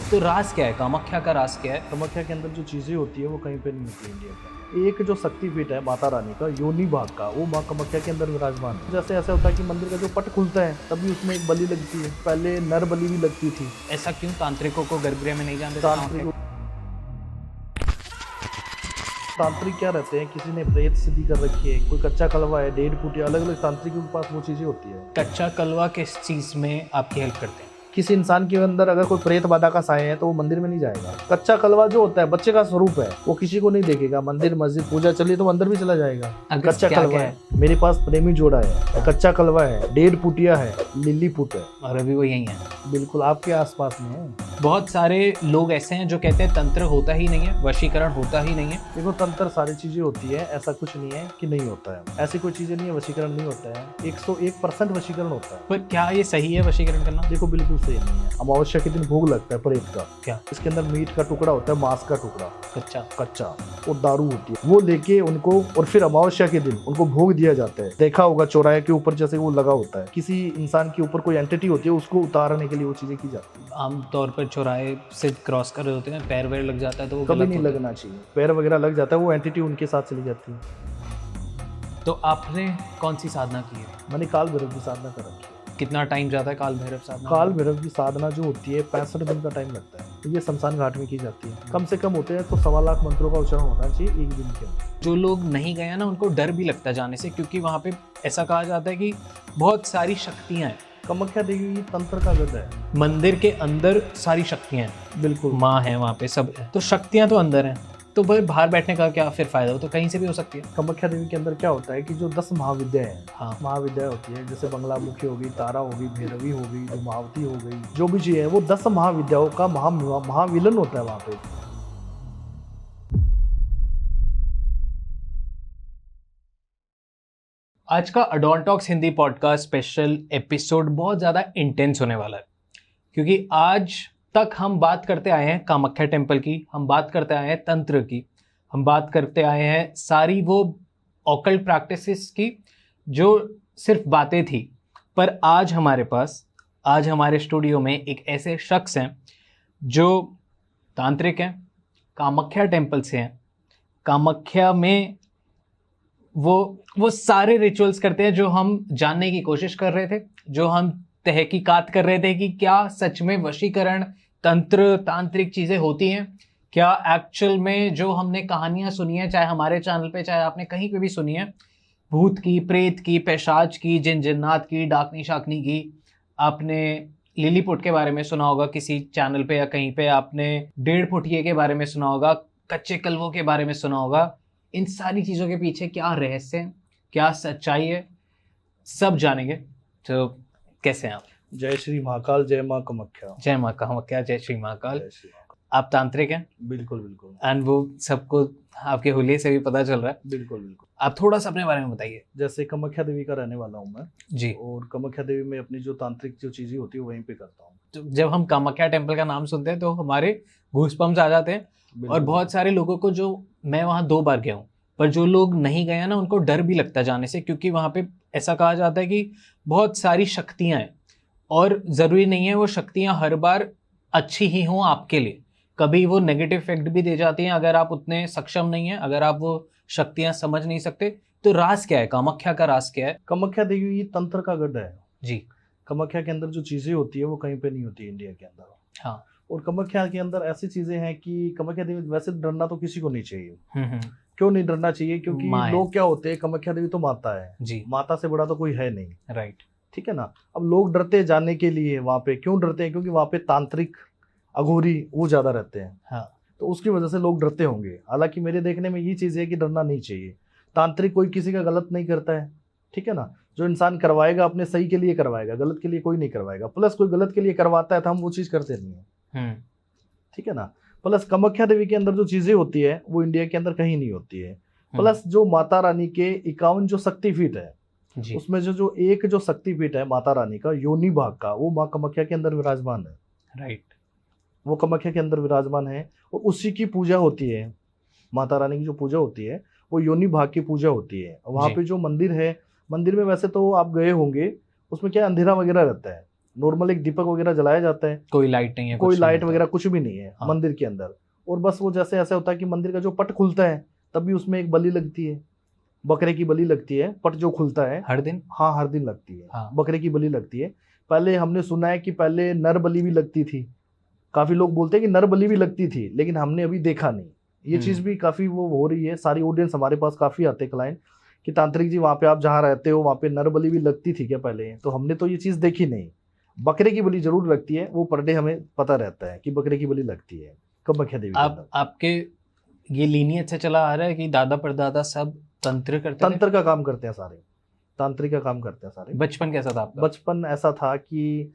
तो राज क्या है, कामाख्या का राज क्या है? कामाख्या के अंदर जो चीज़ें होती है वो कहीं पे नहीं होती इंडिया के। एक जो शक्तिपीठ है माता रानी का योनि भाग का, वो माँ कामाख्या के अंदर विराजमान है। जैसे ऐसा होता है कि मंदिर का जो पट खुलता है तभी उसमें एक बलि लगती है, पहले नर बलि भी लगती थी। ऐसा क्यों? तांत्रिकों को गर्भगृह में नहीं जाने देते? तांत्रिक क्या रहते हैं, किसी ने प्रेत सिद्धि कर रखी है, कोई कच्चा कलवा है, 1.5 फुट, अलग अलग तांत्रिकों के पास वो चीज़ें होती है। कच्चा कलवा किस चीज में आपकी हेल्प करते हैं? किसी इंसान के अंदर अगर कोई प्रेत बाधा का साया है तो वो मंदिर में नहीं जाएगा। कच्चा कलवा जो होता है बच्चे का स्वरूप है, वो किसी को नहीं देखेगा। मंदिर मस्जिद पूजा चली तो अंदर भी चला जाएगा। कच्चा कलवा है, मेरे पास प्रेमी जोड़ा है, कच्चा कलवा है, 1.5 फुटिया है, लिली फुट है, और अभी वो यही है। बिल्कुल आपके आसपास में है। बहुत सारे लोग ऐसे हैं जो कहते हैं तंत्र होता ही नहीं है, वशीकरण होता ही नहीं है। देखो, तंत्र सारी चीजें होती है, ऐसा कुछ नहीं है कि नहीं होता है। ऐसी कोई चीजें नहीं है, वशीकरण नहीं होता है। 101% वशीकरण होता है। पर क्या ये सही है वशीकरण करना? देखो, बिल्कुल सही नहीं है। अमावस्या के दिन भोग लगता है प्रेत का। क्या? इसके अंदर मीट का टुकड़ा होता है, मांस का टुकड़ा, कच्चा वो दारू होती है, वो लेके उनको और फिर अमावस्या के दिन उनको भोग दिया जाता है। देखा होगा चौराहे के ऊपर जैसे वो लगा होता है, किसी इंसान के ऊपर कोई एंटिटी होती है, उसको उतारने के लिए वो चीजें की जाती है। आमतौर पर चौराहे से क्रॉस कर रहे होते हैं, पैर वैर लग जाता है तो वो कभी गलत नहीं होता है। लगना चाहिए। पैर वगैरह लग जाता है, वो एंटिटी उनके साथ चली जाती है। तो आपने कौन सी साधना की है? मैंने काल भैरव की साधना कर रखी है। कितना टाइम जाता है काल भैरव साधना? काल भैरव की साधना जो होती है 65 दिन का टाइम लगता है। तो ये शमशान घाट में की जाती है। कम से कम होते हैं तो 1.25 लाख मंत्रों का उच्चारण होना चाहिए एक दिन के अंदर। जो लोग नहीं गए हैं ना, उनको डर भी लगता है जाने से, क्योंकि वहाँ पे ऐसा कहा जाता है कि बहुत सारी शक्तियाँ हैं। कामाख्या देवी तंत्र का गढ़ है। मंदिर के अंदर सारी शक्तियाँ हैं, बिल्कुल माँ है वहाँ पे, सब है। तो शक्तियाँ तो अंदर हैं, तो भाई बाहर बैठने का क्या फिर फायदा? हो तो कहीं से भी हो सकती है। कामाख्या देवी के अंदर क्या होता है कि जो 10 महाविद्या है, हाँ, महाविद्या होती है, जैसे बंगलामुखी हो गई, तारा हो गई, भैरवी हो गई, जो महावती हो गई, जो भी चीज है, वो 10 महाविद्याओं का महाविलन होता है वहाँ पे। आज का अडोंटॉक्स हिंदी पॉडकास्ट स्पेशल एपिसोड बहुत ज़्यादा इंटेंस होने वाला है, क्योंकि आज तक हम बात करते आए हैं कामाख्या टेम्पल की, हम बात करते आए हैं तंत्र की, हम बात करते आए हैं सारी वो ऑकल्ट प्रैक्टिसेस की जो सिर्फ बातें थी। पर आज हमारे स्टूडियो में एक ऐसे शख्स हैं जो तांत्रिक हैं, कामाख्या टेम्पल से हैं। कामाख्या में वो सारे रिचुअल्स करते हैं जो हम जानने की कोशिश कर रहे थे, जो हम तहकीकात कर रहे थे कि क्या सच में वशीकरण, तंत्र, तांत्रिक चीज़ें होती हैं क्या एक्चुअल में। जो हमने कहानियाँ सुनी हैं, चाहे हमारे चैनल पे, चाहे आपने कहीं पे भी सुनी है, भूत की, प्रेत की, पैशाच की, जिन जिन्नात की, डाकनी शाकनी की, आपने लिलीपुट के बारे में सुना होगा किसी चैनल पे या कहीं पे, आपने 1.5 फुटिये के बारे में सुना होगा, कच्चे कलवों के बारे में सुना होगा। इन सारी चीज़ों के पीछे क्या रहस्य है, क्या सच्चाई है, सब जानेंगे। तो कैसे हैं आप? जय श्री महाकाल, जय माँ कामाख्या। जय माँ कामाख्या, जय श्री महाकाल। जय श्री महाकाल। आप तांत्रिक हैं? बिल्कुल बिल्कुल। एंड वो सबको आपके हुलिये से भी पता चल रहा है। बिल्कुल बिल्कुल। आप थोड़ा सा अपने बारे में बताइए। जैसे कामाख्या देवी का रहने वाला हूँ मैं जी। और कामाख्या देवी में अपनी जो तांत्रिक जो चीजें होती है वहीं पे करता हूँ। तो जब हम कामाख्या टेम्पल का नाम सुनते हैं तो हमारे गूज़बम्प्स आ जाते हैं। और बहुत सारे लोगों को, जो मैं वहाँ 2 बार गया हूँ, पर जो लोग नहीं गए हैं ना, उनको डर भी लगता है जाने से, क्योंकि वहाँ पे ऐसा कहा जाता है कि बहुत सारी शक्तियाँ हैं और ज़रूरी नहीं है वो शक्तियाँ हर बार अच्छी ही हों आपके लिए। कभी वो नेगेटिव इफेक्ट भी दे जाती हैं अगर आप उतने सक्षम नहीं हैं, अगर आप वो शक्तियाँ समझ नहीं सकते। तो राज क्या है, कामाख्या का राज क्या है? कामाख्या देवी तंत्र का गढ़ है जी। कामाख्या के अंदर जो चीजें होती है वो कहीं पे नहीं होती इंडिया के अंदर। हाँ। और कामाख्या के अंदर ऐसी चीजें हैं कि कामाख्या देवी, वैसे डरना तो किसी को नहीं चाहिए। हम्म। क्यों नहीं डरना चाहिए? क्योंकि लोग क्या होते हैं, कामाख्या देवी तो माता है जी, माता से बड़ा तो कोई है नहीं। राइट। ठीक है ना। अब लोग डरते हैं जाने के लिए वहाँ पे। क्यों डरते हैं? क्योंकि वहाँ पे तांत्रिक, अघोरी वो ज्यादा रहते हैं। हाँ। तो उसकी वजह से लोग डरते होंगे। हालांकि मेरे देखने में ये चीज है कि डरना नहीं चाहिए। तांत्रिक कोई किसी का गलत नहीं करता है, ठीक है ना। जो इंसान करवाएगा अपने सही के लिए करवाएगा, गलत के लिए कोई नहीं करवाएगा। प्लस कोई गलत के लिए करवाता है तो हम वो चीज करते नहीं है, ठीक है ना। प्लस कामाख्या देवी के अंदर जो चीजें होती है वो इंडिया के अंदर कहीं नहीं होती है। प्लस जो माता रानी के 51 जो शक्तिपीठ है, उसमें जो एक जो शक्तिपीठ है माता रानी का योनि भाग का, वो माँ कामाख्या के अंदर विराजमान है। राइट। वो कामाख्या के अंदर विराजमान है और उसी की पूजा होती है। माता रानी की जो पूजा होती है वो योनि भाग की पूजा होती है। वहाँ पे जो मंदिर है, मंदिर में वैसे तो आप गए होंगे, उसमें क्या अंधेरा वगैरह रहता है, नॉर्मल एक दीपक वगैरह जलाया जाता है, कोई लाइट नहीं है, कोई कुछ लाइट नहीं वगैरह कुछ भी नहीं है हाँ। मंदिर के अंदर। और बस वो जैसे ऐसा होता है कि मंदिर का जो पट खुलता है तब भी उसमें एक बलि लगती है, बकरे की बलि लगती है, पट जो खुलता है। हर दिन। हाँ, हर दिन लगती है। हाँ। बकरे की बलि लगती है। पहले हमने सुना है कि पहले नर बलि भी लगती थी, काफी लोग बोलते हैं कि नर बलि भी लगती थी, लेकिन हमने अभी देखा नहीं। ये चीज भी काफी वो हो रही है, सारी ऑडियंस हमारे पास काफी आते हैं क्लाइंट कि तांत्रिक जी वहाँ पे आप जहाँ रहते हो वहाँ पे नर बलि भी लगती थी क्या पहले? तो हमने तो ये चीज देखी नहीं। बकरे की बलि जरूर लगती है, वो पर डे हमें पता रहता है कि बकरे की बलि लगती है कामाख्या देवी के अंदर। आपके ये लीनियज से चला आ रहा है कि दादा परदादा सब तंत्र करते थे? तंत्र का काम करते हैं सारे, तांत्रिक का काम करते हैं सारे। बचपन कैसा था आपका? बचपन ऐसा था कि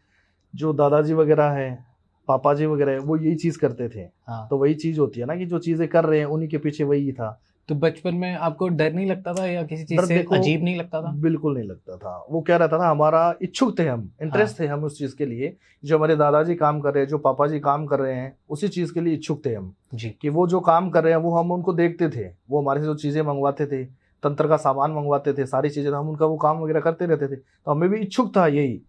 जो दादाजी वगैरह है, पापा जी वगैरह है, वो यही चीज करते थे। हाँ। तो वही चीज होती है ना कि जो चीजें कर रहे हैं उन्हीं के पीछे वही था। तो बचपन में आपको डर नहीं लगता था या किसी चीज डर से देखो, अजीब नहीं लगता था? बिल्कुल नहीं लगता था। वो क्या रहता था, हमारा इच्छुक थे हम, इंटरेस्ट थे हम उस चीज के लिए। जो हमारे दादाजी काम कर रहे हैं, जो पापा जी काम कर रहे हैं, उसी चीज के लिए इच्छुक थे हम जी। कि वो जो काम कर रहे हैं वो हम उनको देखते थे, वो हमारे से जो चीजें मंगवाते थे, तंत्र का सामान मंगवाते थे, सारी चीजें, हम उनका वो काम वगैरह करते रहते थे। तो हमें भी इच्छुक था यही,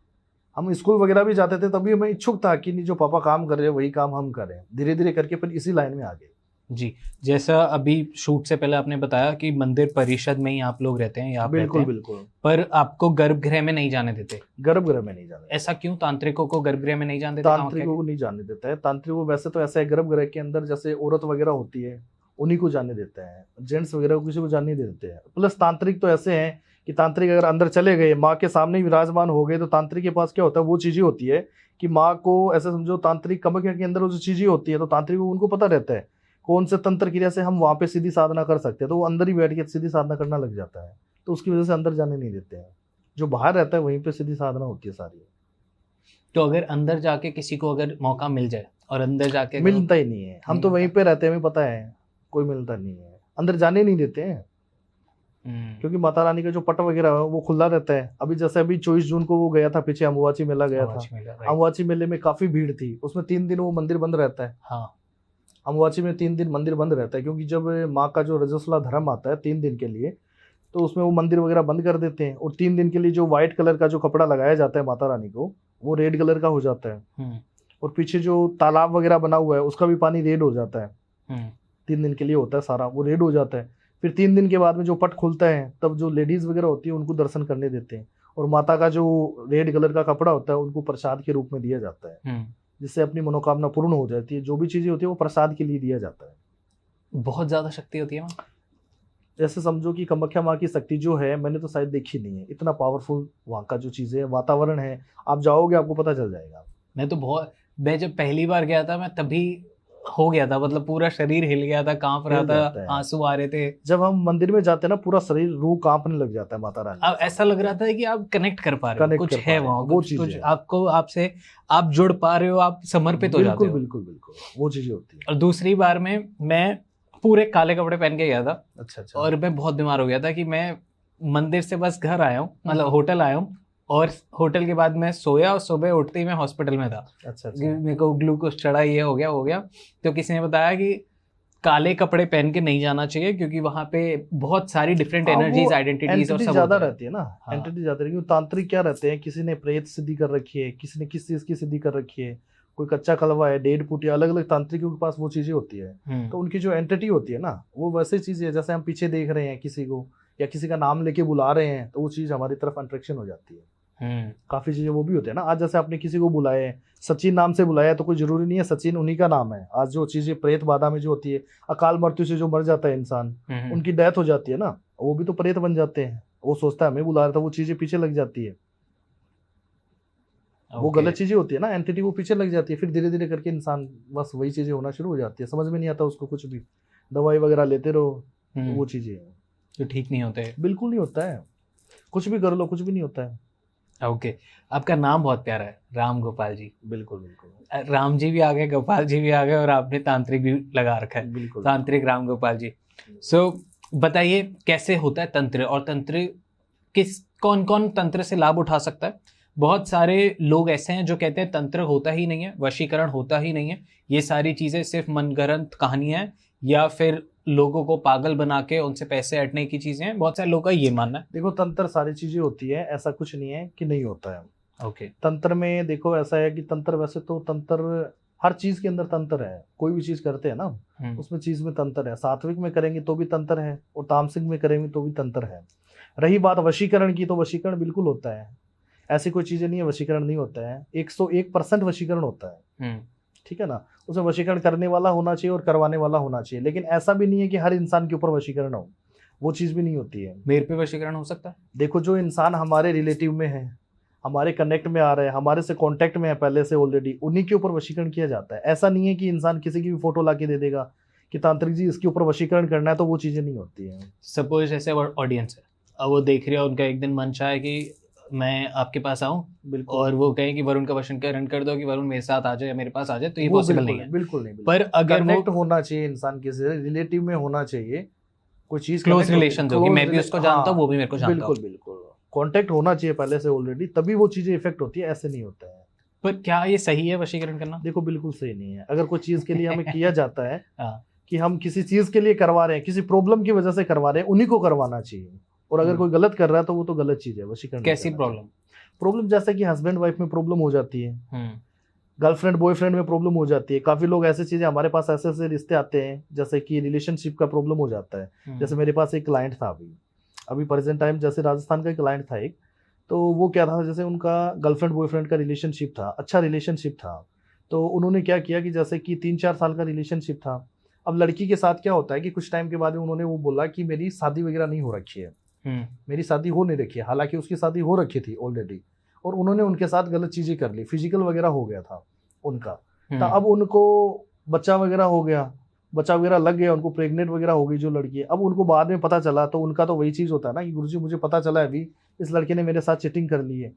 हम स्कूल वगैरह भी जाते थे तभी हमें इच्छुक था कि नहीं जो पापा काम कर रहे हैं वही काम हम करें। धीरे धीरे करके फिर इसी लाइन में आ गए। जी। जैसा अभी शूट से पहले आपने बताया कि मंदिर परिषद में ही आप लोग रहते हैं या आप रहते बिल्कुल हैं, बिल्कुल। पर आपको गर्भगृह में नहीं जाने देते। गर्भगृह में नहीं जाने देते। ऐसा क्यों? तांत्रिकों को गर्भगृह में नहीं जाने देते? तांत्रिकों को नहीं जाने देता है। तांत्रिकों वैसे तो ऐसा है, गर्भगृह के अंदर जैसे औरत वगैरह होती है उन्हीं को जाने देते हैं, जेंट्स वगैरह को किसी को जाने नहीं देते हैं। प्लस तांत्रिक तो ऐसे हैं कि तांत्रिक अगर अंदर चले गए, माँ के सामने ही विराजमान हो गए, तो तांत्रिक के पास क्या होता है, वो चीजें होती है कि माँ को ऐसे समझो, तांत्रिक कामाख्या के अंदर वो जो चीजें होती है, तो तांत्रिक को उनको पता रहता है कौन से तंत्र क्रिया से हम वहाँ पे सीधी साधना कर सकते हैं, तो वो अंदर ही बैठ के सीधी साधना करना लग जाता है। तो उसकी वजह से अंदर जाने नहीं देते हैं। जो बाहर रहता है वहीं पे सीधी साधना होती है सारी। तो अगर अंदर जाके किसी को अगर मौका मिल जाए और अंदर जाके मिलता ही नहीं है, हम तो वहीं पे रहते हैं, हमें पता है कोई मिलता नहीं है, अंदर जाने नहीं देते हैं। क्योंकि माता रानी का जो पट वगैरह है वो खुला रहता है। अभी जैसे अभी 24 जून को वो गया था, पीछे अम्बुबाची मेला गया था। अम्बुबाची मेले में काफी भीड़ थी, उसमें 3 दिन वो मंदिर बंद रहता है। हाँ। अम्बुबाची में 3 दिन मंदिर बंद रहता है, क्योंकि जब माँ का जो रजस्वला धर्म आता है 3 दिन के लिए, तो उसमें वो मंदिर वगैरह बंद कर देते हैं। और 3 दिन के लिए जो व्हाइट कलर का जो कपड़ा लगाया जाता है माता रानी को, वो रेड कलर का हो जाता है। और पीछे जो तालाब वगैरह बना हुआ है उसका भी पानी रेड हो जाता है। 3 दिन के लिए होता है सारा, वो रेड हो जाता है। फिर 3 दिन के बाद में जो पट खुलता है तब जो लेडीज वगैरह होती है उनको दर्शन करने देते हैं। और माता का जो रेड कलर का कपड़ा होता है उनको प्रसाद के रूप में दिया जाता है, जिससे अपनी मनोकामना पूर्ण हो जाती है। जो भी चीजें होती है वो प्रसाद के लिए दिया जाता है। बहुत ज्यादा शक्ति होती है वहाँ। जैसे समझो कि कामाख्या माँ की शक्ति जो है, मैंने तो शायद देखी नहीं है, इतना पावरफुल वहाँ का जो चीजें है, वातावरण है, आप जाओगे आपको पता चल जाएगा। मैं जब पहली बार गया था मैं तभी हो गया था, मतलब पूरा शरीर हिल गया था, कांप रहा था, आंसू आ रहे थे। जब हम मंदिर में जाते हैं ना, पूरा शरीर रूह कांपने लग जाता है माता रानी। अब ऐसा लग रहा था कि आप कनेक्ट कर पा रहे हो, कुछ है वहाँ, वो कुछ आपको, आपसे आप जुड़ पा रहे हो, आप समर्पित हो जाते हो। बिल्कुल बिल्कुल वो चीजें होती है। और दूसरी बार में मैं पूरे काले कपड़े पहन के गया था। अच्छा। और मैं बहुत बीमार हो गया था कि मैं मंदिर से बस घर आया हूँ, मतलब होटल आया हूँ, और होटल के बाद मैं सोया और सुबह उठते ही मैं हॉस्पिटल में था। अच्छा। मेरे को ग्लूकोज चढ़ा, ये हो गया। तो किसी ने बताया कि काले कपड़े पहन के नहीं जाना चाहिए, क्योंकि वहाँ पे बहुत सारी डिफरेंट एनर्जीज, आइडेंटिटीज और सब ज्यादा रहती है ना। एंटिटी ज्यादा रहती है। तांत्रिक क्या रहते हैं, किसी ने प्रेत सिद्धि कर रखी है, किसी ने किस चीज की सिद्धि कर रखी है, कोई कच्चा कलवा है, डेढ़ पुटिया, अलग अलग तांत्रिकों के पास वो चीजें होती है। तो उनकी जो एंटिटी होती है ना, वो वैसे चीजें है, जैसे हम पीछे देख रहे हैं किसी को या किसी का नाम लेके बुला रहे हैं, तो वो चीज हमारी तरफ अट्रैक्शन हो जाती है। काफी चीजें वो भी होते हैं ना। आज जैसे आपने किसी को बुलाया, सचिन नाम से बुलाया, तो कोई जरूरी नहीं है सचिन उन्हीं का नाम है। आज जो चीजें प्रेत बाधा में जो होती है, अकाल मृत्यु से जो मर जाता है इंसान, उनकी डेथ हो जाती है ना, वो भी तो प्रेत बन जाते हैं। वो सोचता है हमें बुला रहा था, वो चीजें पीछे लग जाती है। वो गलत चीजें होती है ना, एंटिटी वो पीछे लग जाती है। फिर धीरे धीरे करके इंसान बस वही चीजें होना शुरू हो जाती है, समझ में नहीं आता उसको कुछ भी, दवाई वगैरह लेते रहो, वो चीजें तो ठीक नहीं होते। बिल्कुल नहीं होता है, कुछ भी कर लो कुछ भी नहीं होता है। ओके। आपका नाम बहुत प्यारा है, राम गोपाल जी। बिल्कुल बिल्कुल। राम जी भी आ गए, गोपाल जी भी आ गए, और आपने तांत्रिक भी लगा रखा है। बिल्कुल। तांत्रिक राम गोपाल जी। सो बताइए कैसे होता है तंत्र, और तंत्र कौन कौन तंत्र से लाभ उठा सकता है? बहुत सारे लोग ऐसे हैं जो कहते हैं तंत्र होता ही नहीं है, वशीकरण होता ही नहीं है, ये सारी चीजें सिर्फ मनगढ़ंत कहानियां हैं, या फिर लोगों को पागल बना के उनसे पैसे ऐंठने की चीजें हैं। बहुत सारे लोगों का ये मानना है। देखो, तंत्र सारी चीजें होती है, ऐसा कुछ नहीं है कि नहीं होता है। ओके। तंत्र में देखो ऐसा है कि तंत्र, वैसे तो तंत्र हर चीज के अंदर तंत्र है, कोई भी चीज करते हैं ना उसमें चीज में तंत्र है। सात्विक में करेंगे तो भी तंत्र है और तामसिक में करेंगे तो भी तंत्र है। रही बात वशीकरण की, तो वशीकरण बिल्कुल होता है, ऐसी कोई चीजें नहीं है वशीकरण नहीं होता है। 101% वशीकरण होता है, ठीक है ना। उसमें वशीकरण करने वाला होना चाहिए और करवाने वाला होना चाहिए, लेकिन ऐसा भी नहीं है कि हर इंसान के ऊपर वशीकरण हो, वो चीज भी नहीं होती है। मेरे पे वशीकरण हो सकता है? देखो जो इंसान हमारे रिलेटिव में है, हमारे कनेक्ट में आ रहे हैं, हमारे से कांटेक्ट में है पहले से ऑलरेडी, उन्हीं के ऊपर वशीकरण किया जाता है। ऐसा नहीं है कि इंसान किसी की भी फोटो ला के दे देगा कि तांत्रिक जी इसके ऊपर वशीकरण करना है, तो वो चीजें नहीं होती हैं। सपोज ऐसे ऑडियंस है, अब वो देख रहा है, उनका एक दिन मन चाहे कि मैं आपके पास आऊं बिल्कुल, और वो कहें कि वरुण का वशीकरण कर दो, कि वरुण मेरे साथ आ जाए या मेरे पास आ जाए, तो ये वो पॉसिबल बिल्कुल नहीं है। बिल्कुल नहीं। पर अगर कनेक्ट वो होना चाहिए इंसान के से, रिलेटिव में होना चाहिए, कोई चीज क्लोज रिलेशन हो कि मैं भी उसको जानता हूँ, वो भी मेरे को जानता बिल्कुल हूँ। बिल्कुल कांटेक्ट होना चाहिए पहले से ऑलरेडी, तभी वो चीजें इफेक्ट होती है, ऐसे नहीं होता है। पर क्या ये सही है वशीकरण करना? देखो बिल्कुल सही नहीं है। अगर कोई चीज के लिए हमें किया जाता है हाँ। कि हम किसी चीज के लिए करवा रहे हैं, किसी प्रॉब्लम की वजह से करवा रहे हैं, उन्हीं को करवाना चाहिए। और अगर कोई गलत कर रहा है तो वो तो गलत चीज है, वशीकरण। कैसी प्रॉब्लम? प्रॉब्लम जैसे कि हस्बैंड वाइफ में प्रॉब्लम हो जाती है, गर्लफ्रेंड बॉयफ्रेंड में प्रॉब्लम हो जाती है। काफी लोग ऐसी चीजें, हमारे पास ऐसे ऐसे रिश्ते आते हैं जैसे कि रिलेशनशिप का प्रॉब्लम हो जाता है। जैसे मेरे पास एक क्लाइंट था अभी प्रेजेंट टाइम, जैसे राजस्थान का एक क्लाइंट था एक, तो वो क्या था, जैसे उनका गर्लफ्रेंड बॉयफ्रेंड का रिलेशनशिप था, अच्छा रिलेशनशिप था। तो उन्होंने क्या किया कि जैसे कि 3-4 साल का रिलेशनशिप था। अब लड़की के साथ क्या होता है कि कुछ टाइम के बाद में उन्होंने वो बोला कि मेरी शादी वगैरह नहीं हो रखी है, मेरी शादी हो नहीं रखी है। हालांकि उसकी शादी हो रखी थी ऑलरेडी, और उन्होंने उनके साथ गलत चीजें कर ली, फिजिकल वगैरह हो गया था उनका। तो अब उनको बच्चा वगैरह हो गया, बच्चा वगैरह लग गया, उनको प्रेग्नेंट वगैरह हो गई जो लड़की है। अब उनको बाद में पता चला, तो उनका तो वही चीज होता है ना कि गुरुजी मुझे पता चला अभी इस लड़के ने मेरे साथ चीटिंग कर ली है,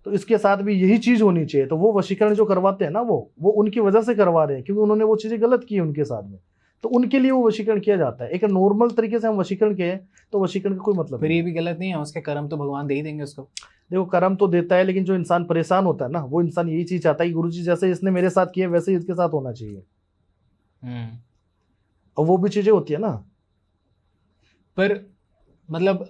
तो इसके साथ भी यही चीज होनी चाहिए। तो वो वशीकरण जो करवाते हैं ना, वो उनकी वजह से करवा रहे हैं, क्योंकि उन्होंने वो चीजें गलत की उनके साथ में, तो उनके लिए वो वशीकरण किया जाता है। एक नॉर्मल तरीके से हम वशीकरण किए तो वशीकरण का कोई मतलब फिर नहीं। ये भी गलत नहीं है, उसके कर्म तो भगवान दे ही देंगे उसको। देखो कर्म तो देता है, लेकिन जो इंसान परेशान होता है ना, वो इंसान यही चीज चाहता है कि गुरुजी जैसे इसने मेरे साथ किया वैसे ही इसके साथ होना चाहिए, और वो भी चीजें होती है ना। पर मतलब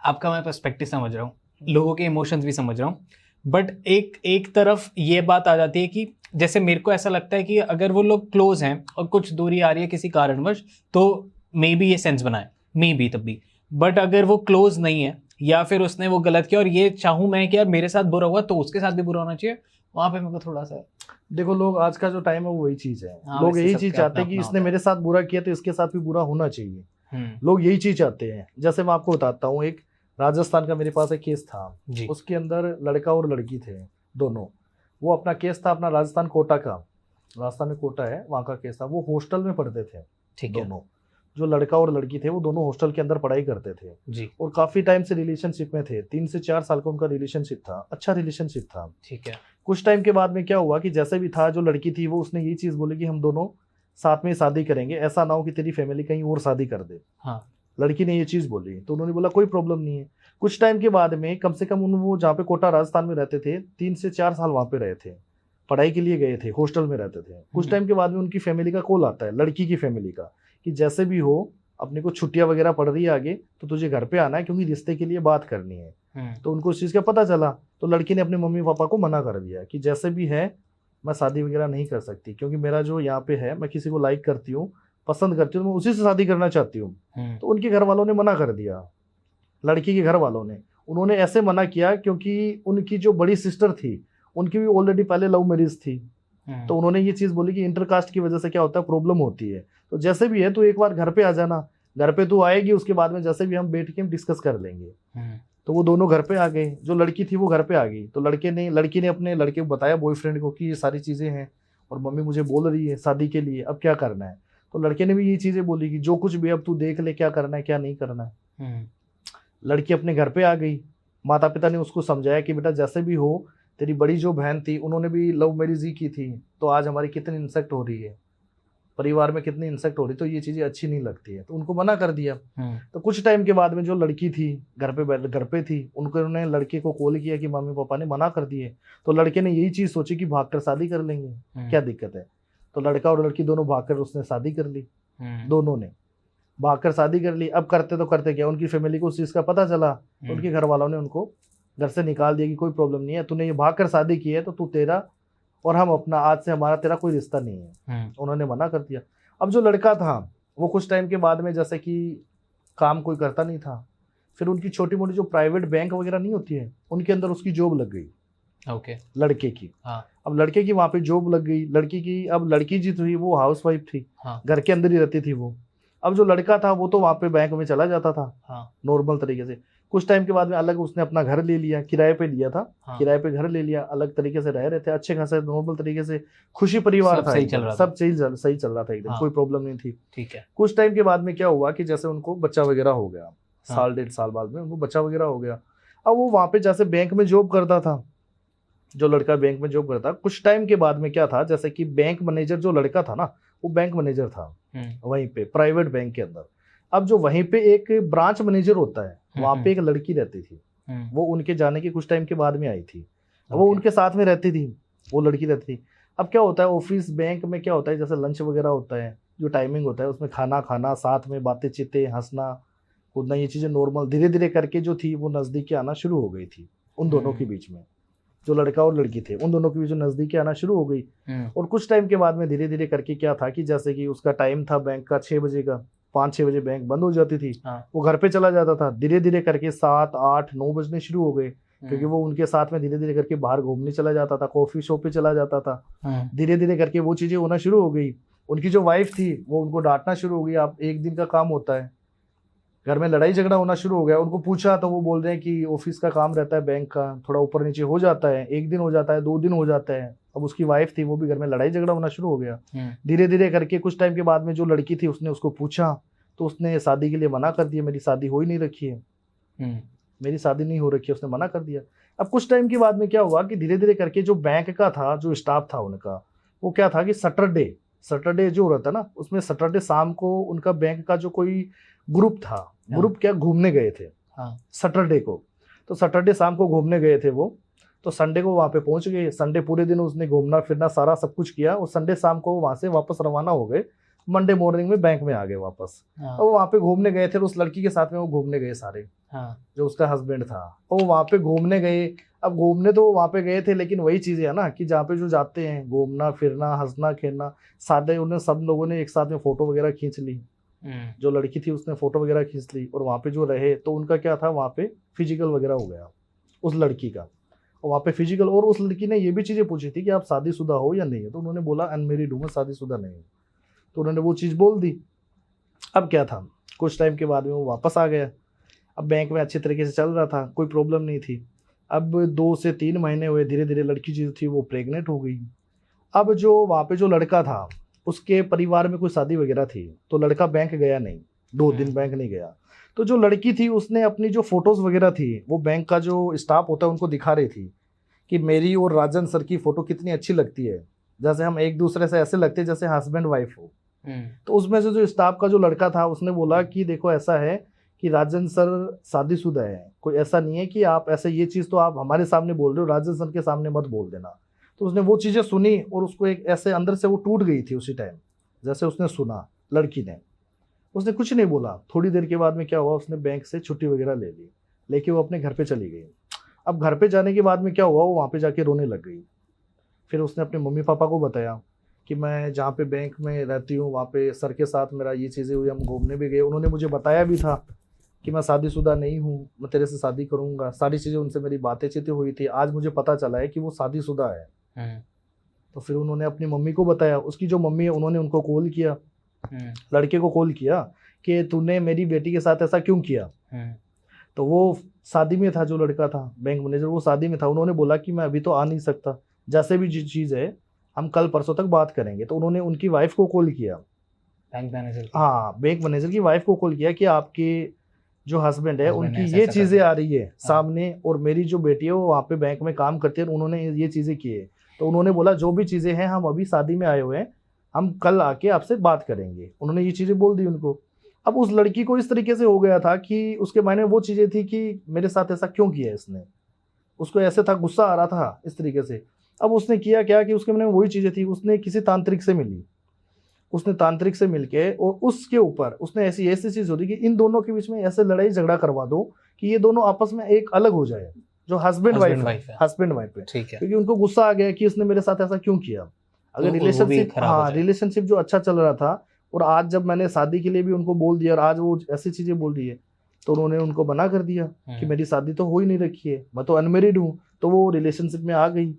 आपका मैं पर्सपेक्टिव समझ रहा हूँ, लोगों के इमोशंस भी समझ रहा हूँ, बट एक तरफ ये बात आ जाती है कि जैसे मेरे को ऐसा लगता है कि अगर वो लोग क्लोज हैं और कुछ दूरी आ रही है किसी कारणवश, तो मे बी ये सेंस बनाए, मे बी तब भी। बट अगर वो क्लोज नहीं है या फिर उसने वो गलत किया और ये चाहूँ मैं कि यार मेरे साथ बुरा हुआ तो उसके साथ भी बुरा होना चाहिए, वहां पे मेरे को थोड़ा सा। देखो लोग आज का जो टाइम है वो वही चीज है, हाँ, लोग वैसे यही सबका चीज चाहते हैं कि अपना इसने होता मेरे साथ बुरा किया तो इसके साथ भी बुरा होना चाहिए। लोग यही चीज चाहते हैं। जैसे मैं आपको बताता हूँ, एक राजस्थान का मेरे पास एक केस था जी। उसके अंदर लड़का और लड़की थे दोनों। वो अपना केस था अपना राजस्थान कोटा का, राजस्थान में कोटा है वहाँ का केस था। वो हॉस्टल में पढ़ते थे, ठीक है दोनों जो लड़का और लड़की थे वो दोनों हॉस्टल के अंदर पढ़ाई करते थे जी। और काफी टाइम से रिलेशनशिप में थे, 3 से 4 साल का उनका रिलेशनशिप था, अच्छा रिलेशनशिप था। ठीक है। कुछ टाइम के बाद में क्या हुआ कि जैसे भी था, जो लड़की थी वो उसने यही चीज बोली कि हम दोनों साथ में शादी करेंगे, ऐसा ना हो कि तेरी फैमिली कहीं और शादी कर दे। हाँ। लड़की ने ये चीज बोली तो उन्होंने बोला कोई प्रॉब्लम नहीं है। कुछ टाइम के बाद में कम से कम वो जहाँ पे कोटा राजस्थान में रहते थे 3 से 4 साल वहां पे रहे थे, पढ़ाई के लिए गए थे, हॉस्टल में रहते थे। कुछ टाइम के बाद में उनकी फैमिली का कॉल आता है, लड़की की फैमिली का, कि जैसे भी हो अपने को छुट्टियां वगैरह पड़ रही है आगे, तो तुझे घर पे आना है क्योंकि रिश्ते के लिए बात करनी है। तो उनको उस चीज़ का पता चला, तो लड़की ने अपने मम्मी पापा को मना कर दिया कि जैसे भी है मैं शादी वगैरह नहीं कर सकती, क्योंकि मेरा जो यहाँ पे है मैं किसी को लाइक करती हूँ, पसंद करती हूँ, मैं उसी से शादी करना चाहती हूँ। तो उनके घर वालों ने मना कर दिया, लड़की के घर वालों ने। उन्होंने ऐसे मना किया क्योंकि उनकी जो बड़ी सिस्टर थी उनकी भी ऑलरेडी पहले लव मैरिज थी। तो उन्होंने ये चीज़ बोली कि इंटरकास्ट की वजह से क्या होता है, प्रॉब्लम होती है, तो जैसे भी है तो एक बार घर पे आ जाना, घर पे तू आएगी उसके बाद में जैसे भी हम बैठ के हम डिस्कस कर लेंगे। तो वो दोनों घर पे आ गए, जो लड़की थी वो घर पे आ गई। तो लड़की ने अपने लड़के को बताया, बॉयफ्रेंड को, कि ये सारी चीज़ें हैं और मम्मी मुझे बोल रही है शादी के लिए, अब क्या करना है। तो लड़के ने भी यही चीज़ें बोली कि जो कुछ भी अब तू देख ले, क्या करना है क्या नहीं करना है। लड़की अपने घर पे आ गई, माता पिता ने उसको समझाया कि बेटा जैसे भी हो, तेरी बड़ी जो बहन थी उन्होंने भी लव मैरिज ही की थी, तो आज हमारी कितनी इंसेक्ट हो रही है, परिवार में कितनी इंसेक्ट हो रही, तो ये चीज़ें अच्छी नहीं लगती है। तो उनको मना कर दिया। तो कुछ टाइम के बाद में जो लड़की थी घर पे थी, उन्होंने लड़के को कॉल किया कि मम्मी पापा ने मना कर दिए। तो लड़के ने यही चीज़ सोची कि भागकर शादी कर लेंगे, क्या दिक्कत है। तो लड़का और लड़की दोनों भागकर उसने शादी कर ली, दोनों ने भागकर शादी कर ली। अब करते तो करते क्या, उनकी फैमिली को उस चीज़ का पता चला, तो उनके घर वालों ने उनको घर से निकाल दिया कि कोई प्रॉब्लम नहीं है, तूने ये भाग कर शादी की है तो तू तेरा और हम अपना, आज से हमारा तेरा कोई रिश्ता नहीं है। उन्होंने मना कर दिया। अब जो लड़का था वो कुछ टाइम के बाद में जैसे कि काम कोई करता नहीं था, फिर उनकी छोटी मोटी जो प्राइवेट बैंक वगैरह नहीं होती है उनके अंदर उसकी जॉब लग गई। ओके। लड़के की। हाँ। अब लड़के की वहाँ पे जॉब लग गई लड़की की। अब लड़की जी थी वो हाउस वाइफ थी। हाँ। घर के अंदर ही रहती थी वो। अब जो लड़का था वो तो वहाँ पे बैंक में चला जाता था। हाँ। नॉर्मल तरीके से। कुछ टाइम के बाद में अलग उसने अपना घर ले लिया, किराए पे लिया था। हाँ। किराए पे घर ले लिया, अलग तरीके से रह रहे थे, अच्छे खासे नॉर्मल तरीके से, खुशी परिवार सब था, सही चल रहा था। सब सही चल रहा था एकदम। हाँ। कोई प्रॉब्लम नहीं थी। ठीक है। कुछ टाइम के बाद में क्या हुआ कि जैसे उनको बच्चा वगैरह हो गया, हाँ। साल 1.5 साल बाद में उनको बच्चा वगैरह हो गया। अब वो वहाँ पे जैसे बैंक में जॉब करता था, जो लड़का बैंक में जॉब करता, कुछ टाइम के बाद में क्या था, जैसे कि बैंक मैनेजर जो लड़का था ना, वो बैंक मैनेजर था वहीं पे प्राइवेट बैंक के अंदर। अब जो वहीं पे एक ब्रांच मैनेजर होता है, वहाँ पे एक लड़की रहती थी, वो उनके जाने के कुछ टाइम के बाद में आई थी। वो उनके साथ में रहती थी, वो लड़की रहती थी। अब क्या होता है ऑफिस बैंक में क्या होता है, जैसे लंच वगैरह होता है, जो टाइमिंग होता है उसमें खाना खाना, साथ में बातें चीतें, हंसना कूदना, ये चीज़ें नॉर्मल धीरे धीरे करके जो थी वो नज़दीकी आना शुरू हो गई थी उन दोनों के बीच में। जो लड़का और लड़की थे उन दोनों के बीच में नज़दीकी आना शुरू हो गई। और कुछ टाइम के बाद में धीरे धीरे करके क्या था कि जैसे कि उसका टाइम था बैंक का 6 बजे का, 5-6 बजे बैंक बंद हो जाती थी। वो घर पे चला जाता था। धीरे धीरे करके 7, 8, 9 बजने शुरू हो गए, क्योंकि वो उनके साथ में धीरे धीरे करके बाहर घूमने चला जाता था, कॉफी शॉप पे चला जाता था। धीरे धीरे करके वो चीज़ें होना शुरू हो गई। उनकी जो वाइफ थी वो उनको डांटना शुरू हो गई। आप एक दिन का काम होता है, घर में लड़ाई झगड़ा होना शुरू हो गया। उनको पूछा तो वो बोल रहे हैं कि ऑफिस का काम रहता है, बैंक का थोड़ा ऊपर नीचे हो जाता है, 1 दिन हो जाता है, 2 दिन हो जाता है। अब उसकी वाइफ थी वो भी घर में लड़ाई झगड़ा होना शुरू हो गया। धीरे धीरे करके कुछ टाइम के बाद में जो लड़की थी उसने उसको पूछा तो उसने शादी के लिए मना कर दिया। मेरी शादी हो ही नहीं रखी है, मेरी शादी नहीं हो रखी है, उसने मना कर दिया। अब कुछ टाइम के बाद में क्या हुआ कि धीरे धीरे करके जो बैंक का था, जो स्टाफ था उनका, वो क्या था कि सैटरडे जो रहता ना, उसमें सैटरडे शाम को उनका बैंक का जो कोई ग्रुप था, ग्रुप क्या घूमने गए थे सैटरडे को। तो सैटरडे शाम को घूमने गए थे वो, तो संडे को वहाँ पे पहुंच गए। संडे पूरे दिन उसने घूमना फिरना सारा सब कुछ किया, और संडे शाम को वहाँ से वापस रवाना हो गए। मंडे मॉर्निंग में बैंक में आ गए वापस। और वो वहाँ पे घूमने गए थे, उस लड़की के साथ में वो घूमने गए सारे, जो उसका हस्बैंड था। और वो वहाँ पे घूमने गए। अब घूमने तो वहाँ पे गए थे, लेकिन वही चीज़ें है ना कि जहाँ पे जो जाते हैं घूमना फिरना हंसना खेलना, सादे उन्हें सब लोगों ने एक साथ में फ़ोटो वगैरह खींच ली। जो लड़की थी उसने फ़ोटो वगैरह खींच ली, और वहाँ पे जो रहे तो उनका क्या था, वहाँ पे फिजिकल वगैरह हो गया उस लड़की का। और वहाँ पे फिजिकल, और उस लड़की ने ये भी चीज़ें पूछी थी कि आप शादीशुदा हो या नहीं है, तो उन्होंने बोला अनमेरिड हूँ, मैं शादीशुदा नहीं हूँ। तो उन्होंने वो चीज़ बोल दी। अब क्या था, कुछ टाइम के बाद में वो वापस आ गया। अब बैंक में अच्छे तरीके से चल रहा था, कोई प्रॉब्लम नहीं थी। अब 2 से 3 महीने हुए, धीरे धीरे लड़की जो थी वो प्रेग्नेंट हो गई। अब जो वहाँ पे जो लड़का था उसके परिवार में कोई शादी वगैरह थी, तो लड़का बैंक गया नहीं, 2 दिन बैंक नहीं गया। तो जो लड़की थी उसने अपनी जो फोटोज़ वगैरह थी वो बैंक का जो स्टाफ होता है उनको दिखा रही थी कि मेरी और राजन सर की फ़ोटो कितनी अच्छी लगती है, जैसे हम एक दूसरे से ऐसे लगते जैसे हस्बैंड वाइफ हो। तो उसमें से जो स्टाफ का जो लड़का था उसने बोला कि देखो ऐसा है कि राजन सर शादीशुदा है, कोई ऐसा नहीं है कि आप ऐसे, ये चीज़ तो आप हमारे सामने बोल रहे हो, राजन सर के सामने मत बोल देना। तो उसने वो चीज़ें सुनी और उसको एक ऐसे अंदर से वो टूट गई थी उसी टाइम, जैसे उसने सुना लड़की ने। उसने कुछ नहीं बोला। थोड़ी देर के बाद में क्या हुआ, उसने बैंक से छुट्टी वगैरह ले ली, लेके वो अपने घर पे चली गई। अब घर पे जाने के बाद में क्या हुआ, वो वहाँ पे जाके रोने लग गई। फिर उसने अपने मम्मी पापा को बताया कि मैं जहाँ पे बैंक में रहती हूँ वहाँ पे सर के साथ मेरा ये चीज़ें हुई, हम घूमने भी गए, उन्होंने मुझे बताया भी था कि मैं शादीशुदा नहीं हूँ, मैं तेरे से शादी करूँगा, सारी चीज़ें उनसे मेरी बातें चीतें हुई थी। आज मुझे पता चला है कि वो शादीशुदा है। तो फिर उन्होंने अपनी मम्मी को बताया। उसकी जो मम्मी है उन्होंने उनको कॉल किया, लड़के को कॉल किया कि तूने मेरी बेटी के साथ ऐसा क्यों किया। तो वो शादी में था, जो लड़का था बैंक मैनेजर, वो शादी में था। उन्होंने बोला कि मैं अभी तो आ नहीं सकता, जैसे भी चीज़ है हम कल परसों तक बात करेंगे। तो उन्होंने उनकी वाइफ को कॉल किया, बैंक मैनेजर, हाँ बैंक मैनेजर की वाइफ को कॉल किया कि आपके जो हस्बैंड है उनकी ये चीज़ें आ रही है सामने, और मेरी जो बेटी है वो वहाँ पे बैंक में काम करती है, उन्होंने ये चीज़ें की है। तो उन्होंने बोला जो भी चीज़ें हैं, हम अभी शादी में आए हुए हैं, हम कल आके आपसे बात करेंगे। उन्होंने ये चीज़ें बोल दी उनको। अब उस लड़की को इस तरीके से हो गया था कि उसके मायने वो चीज़ें थी कि मेरे साथ ऐसा क्यों किया इसने, उसको ऐसे था, गुस्सा आ रहा था इस तरीके से। अब उसने किया क्या कि उसके मन में वही चीज़ें थी, उसने किसी तांत्रिक से मिली, उसने तांत्रिक से मिलके और उसके ऊपर उसने ऐसी चीज़ होती कि इन दोनों के बीच में ऐसे लड़ाई झगड़ा करवा दो कि ये दोनों आपस में एक अलग हो जाए, जो हस्बैंड वाइफ है। हस्बैंड वाइफ है, ठीक है, क्योंकि उनको गुस्सा आ गया कि उसने मेरे साथ ऐसा क्यों किया। अगर रिलेशनशिप, हाँ रिलेशनशिप जो अच्छा चल रहा था, और आज जब मैंने शादी के लिए भी उनको बोल दिया और आज वो ऐसी चीजें बोल रही है, तो उन्होंने उनको मना कर दिया कि मेरी शादी तो हो ही नहीं रखी है, मैं तो अनमेरिड हूँ। तो वो रिलेशनशिप में आ गई।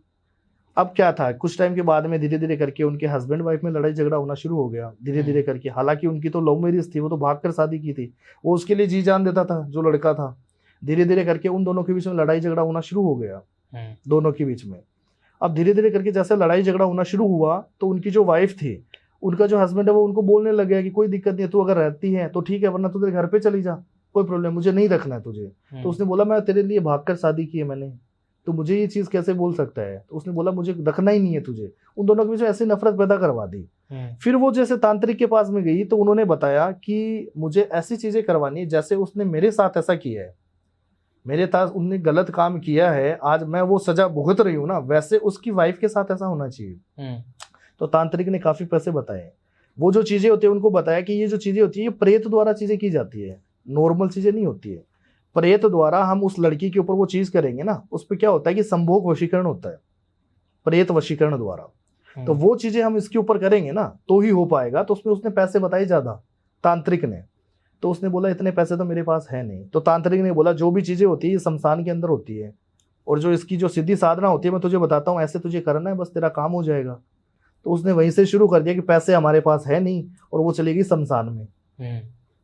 अब क्या था, कुछ टाइम के बाद में धीरे धीरे करके उनके हस्बैंड वाइफ में लड़ाई झगड़ा होना शुरू हो गया धीरे धीरे करके। हालांकि उनकी तो लव मैरिज थी, वो तो भागकर शादी की थी, वो उसके लिए जी जान देता था जो लड़का था। धीरे धीरे करके उन दोनों के बीच में लड़ाई झगड़ा होना शुरू हो गया दोनों के बीच में। अब धीरे धीरे करके जैसे लड़ाई झगड़ा होना शुरू हुआ, तो उनकी जो वाइफ थी, उनका जो हस्बैंड है, वो उनको बोलने लग गया कि कोई दिक्कत नहीं है, तू अगर रहती है तो ठीक है, वरना तू तेरे घर पे चली जा, कोई प्रॉब्लम, मुझे नहीं रखना है तुझे। तो उसने बोला मैं तेरे लिए भागकर शादी की है मैंने, तो मुझे ये चीज कैसे बोल सकता है। तो उसने बोला मुझे रखना ही नहीं है तुझे। उन दोनों के बीच में ऐसी नफरत पैदा करवा दी। फिर वो जैसे तांत्रिक के पास में गई, तो उन्होंने बताया कि मुझे ऐसी चीजें करवानी है जैसे उसने मेरे साथ ऐसा किया है, मेरे साथ उनने गलत काम किया है, आज मैं वो सजा भुगत रही हूँ ना, वैसे उसकी वाइफ के साथ ऐसा होना चाहिए। तो तांत्रिक ने काफी पैसे बताए। वो जो चीजें होती है उनको बताया कि ये जो चीजें होती है ये प्रेत द्वारा चीजें की जाती है, नॉर्मल चीजें नहीं होती है। प्रेत द्वारा हम उस लड़की के ऊपर वो चीज करेंगे ना, उस पर क्या होता है कि संभोग वशीकरण होता है, प्रेत वशीकरण द्वारा। तो वो चीजें हम इसके ऊपर करेंगे ना तो ही हो पाएगा। तो उसमें उसने पैसे बताए ज्यादा, तांत्रिक ने। तो उसने बोला इतने पैसे तो मेरे पास है नहीं। तो तांत्रिक ने बोला जो भी चीजें होती है ये शमशान के अंदर होती है, और जो इसकी जो सीधी साधना होती है मैं तुझे बताता हूँ, ऐसे तुझे करना है, बस तेरा काम हो जाएगा। तो उसने वहीं से शुरू कर दिया कि पैसे हमारे पास है नहीं, और वो चली गई शमशान में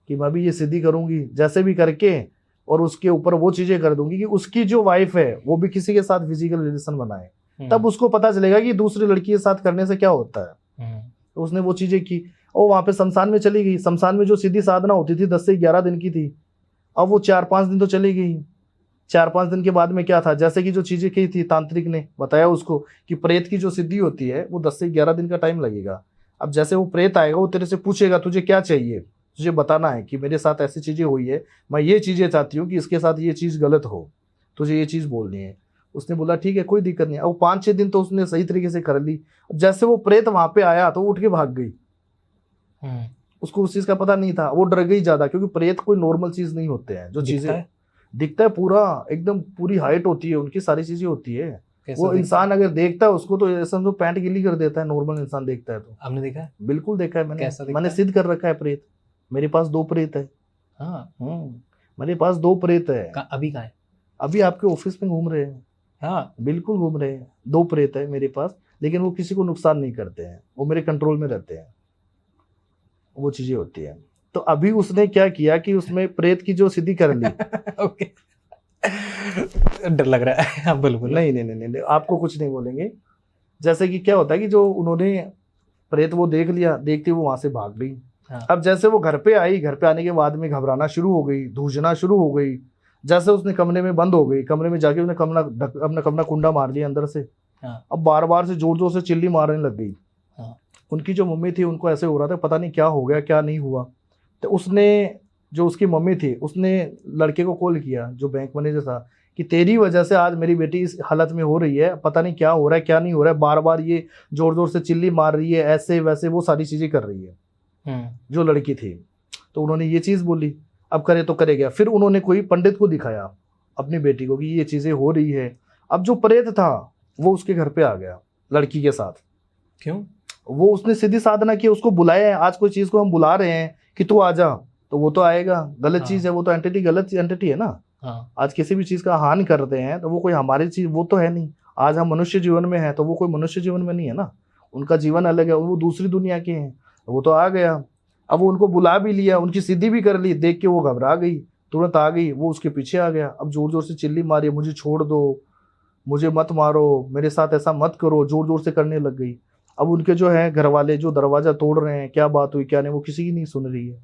कि मैं भी ये सीधी करूंगी जैसे भी करके, और उसके ऊपर वो चीजें कर दूंगी कि उसकी जो वाइफ है वो भी किसी के साथ फिजिकल रिलेशन बनाए, तब उसको पता चलेगा कि दूसरी लड़की के साथ करने से क्या होता है। तो उसने वो चीजें की, और वहां पे शमशान में चली गई। शमशान में जो सीधी साधना होती थी 10 से 11 दिन की थी, अब वो 4-5 दिन तो चली गई। 4-5 दिन के बाद में क्या था, जैसे कि जो चीजें की थी तांत्रिक ने बताया उसको कि प्रेत की जो सिद्धि होती है वो 10 से 11 दिन का टाइम लगेगा। अब जैसे वो प्रेत आएगा वो तेरे से पूछेगा तुझे क्या चाहिए, तुझे बताना है कि मेरे साथ ऐसी चीजें हुई है, मैं ये चीजें चाहती हूँ कि इसके साथ ये चीज गलत हो, तुझे ये चीज बोलनी है। उसने बोला ठीक है कोई दिक्कत नहीं। अब 5-6 दिन तो उसने सही तरीके से कर ली। जैसे वो प्रेत वहां पे आया तो वो उठ के भाग गई। उसको उस चीज का पता नहीं था, वो डर गई ज्यादा, क्योंकि प्रेत कोई नॉर्मल चीज नहीं होते हैं। जो चीजें दिखता है पूरा एकदम पूरी हाइट होती है उनकी, सारी चीजें होती है। वो इंसान अगर देखता है उसको तो ऐसा समझो पैंट गिली कर देता है, नॉर्मल इंसान देखता है तो। आपने देखा है? बिल्कुल देखा है मैंने सिद्ध कर रखा है प्रेत। मेरे पास 2 प्रेत है। मेरे पास 2 प्रेत है। अभी कहाँ है? अभी आपके ऑफिस में घूम रहे हैं। हाँ बिल्कुल घूम रहे हैं। 2 प्रेत है मेरे पास, लेकिन वो किसी को नुकसान नहीं करते हैं, वो मेरे कंट्रोल में रहते हैं। वो चीजें होती है। तो अभी उसने क्या किया कि उसमें प्रेत की जो सिद्धि कर ली। ओके, डर लग रहा है। हाँ बिल्कुल। नहीं, आपको कुछ नहीं बोलेंगे। जैसे कि क्या होता है कि जो उन्होंने प्रेत वो देख लिया, देखते वो वहां से भाग गई। हाँ। अब जैसे वो घर पे आई, घर पे आने के बाद में घबराना शुरू हो गई, धूजना शुरू हो गई। जैसे उसने कमरे में बंद हो गई, कमरे में जाके उसने अपना कमरा कुंडा मार लिया अंदर से। हाँ। अब बार बार से जोर जोर से चिल्ली मारने लग गई। हाँ। उनकी जो मम्मी थी उनको ऐसे हो रहा था पता नहीं क्या हो गया क्या नहीं हुआ। तो उसने, जो उसकी मम्मी थी, उसने लड़के को कॉल किया जो बैंक मैनेजर था कि तेरी वजह से आज मेरी बेटी इस हालत में हो रही है, पता नहीं क्या हो रहा है क्या नहीं हो रहा है, बार बार ये जोर जोर से चिल्ली मार रही है, ऐसे वैसे वो सारी चीजें कर रही है जो लड़की थी। तो उन्होंने ये चीज बोली, अब करे तो करे क्या। फिर उन्होंने कोई पंडित को दिखाया अपनी बेटी को कि ये चीजें हो रही है। अब जो प्रेत था वो उसके घर पे आ गया लड़की के साथ। क्यों? वो उसने सीधी साधना की, उसको बुलाया है। आज कोई चीज को हम बुला रहे हैं कि तू आ जा, तो वो तो आएगा। गलत चीज है वो तो, एंटिटी गलत एंटिटी है ना। आज किसी भी चीज का हानि करते हैं तो वो कोई हमारी चीज वो तो है नहीं। आज हम मनुष्य जीवन में है तो वो कोई मनुष्य जीवन में नहीं है ना, उनका जीवन अलग है, वो दूसरी दुनिया के हैं। वो तो आ गया। अब वो उनको बुला भी लिया, उनकी सिद्धि भी कर ली, देख के वो घबरा गई, तुरंत आ गई, वो उसके पीछे आ गया। अब जोर जोर से चिल्ली मारी, मुझे छोड़ दो, मुझे मत मारो, मेरे साथ ऐसा मत करो, जोर जोर से करने लग गई। अब उनके जो है घर वाले जो दरवाजा तोड़ रहे हैं, क्या बात हुई क्या नहीं, वो किसी की नहीं सुन रही है।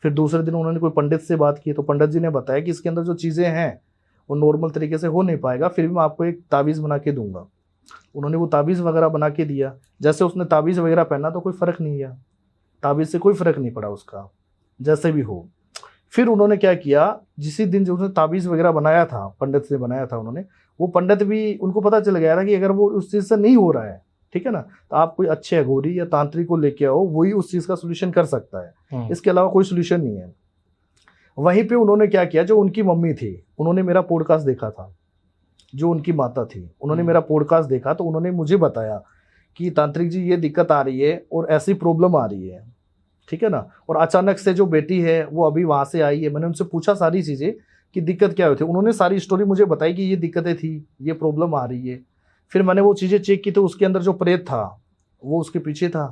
फिर दूसरे दिन उन्होंने कोई पंडित से बात की, तो पंडित जी ने बताया कि इसके अंदर जो चीज़ें हैं वो नॉर्मल तरीके से हो नहीं पाएगा, फिर भी मैं आपको एक ताबीज़ बना के दूंगा। उन्होंने वो ताबीज़ वगैरह बना के दिया। जैसे उसने ताबीज़ वगैरह पहना तो कोई फ़र्क नहीं है, ताबीज़ से कोई फ़र्क नहीं पड़ा उसका, जैसे भी हो। फिर उन्होंने क्या किया, जिसी दिन जो उसने ताबीज़ वगैरह बनाया था, पंडित से बनाया था उन्होंने, वो पंडित भी, उनको पता चल गया था कि अगर वो उस चीज़ से नहीं हो रहा है, ठीक है ना, तो आप कोई अच्छे अघोरी या तांत्रिक को लेके आओ, वही उस चीज़ का सोल्यूशन कर सकता है, इसके अलावा कोई सोल्यूशन नहीं है। वहीं पे उन्होंने क्या किया, जो उनकी मम्मी थी, उन्होंने मेरा पॉडकास्ट देखा था, जो उनकी माता थी, उन्होंने मेरा पॉडकास्ट देखा तो उन्होंने मुझे बताया कि तांत्रिक जी ये दिक्कत आ रही है और ऐसी प्रॉब्लम आ रही है, ठीक है ना। और अचानक से जो बेटी है वो अभी वहाँ से आई है। मैंने उनसे पूछा सारी चीज़ें कि दिक्कत क्या हुई थी, उन्होंने सारी स्टोरी मुझे बताई कि ये दिक्कतें थी, ये प्रॉब्लम आ रही है। फिर मैंने वो चीज़ें चेक की तो उसके अंदर जो प्रेत था वो उसके पीछे था।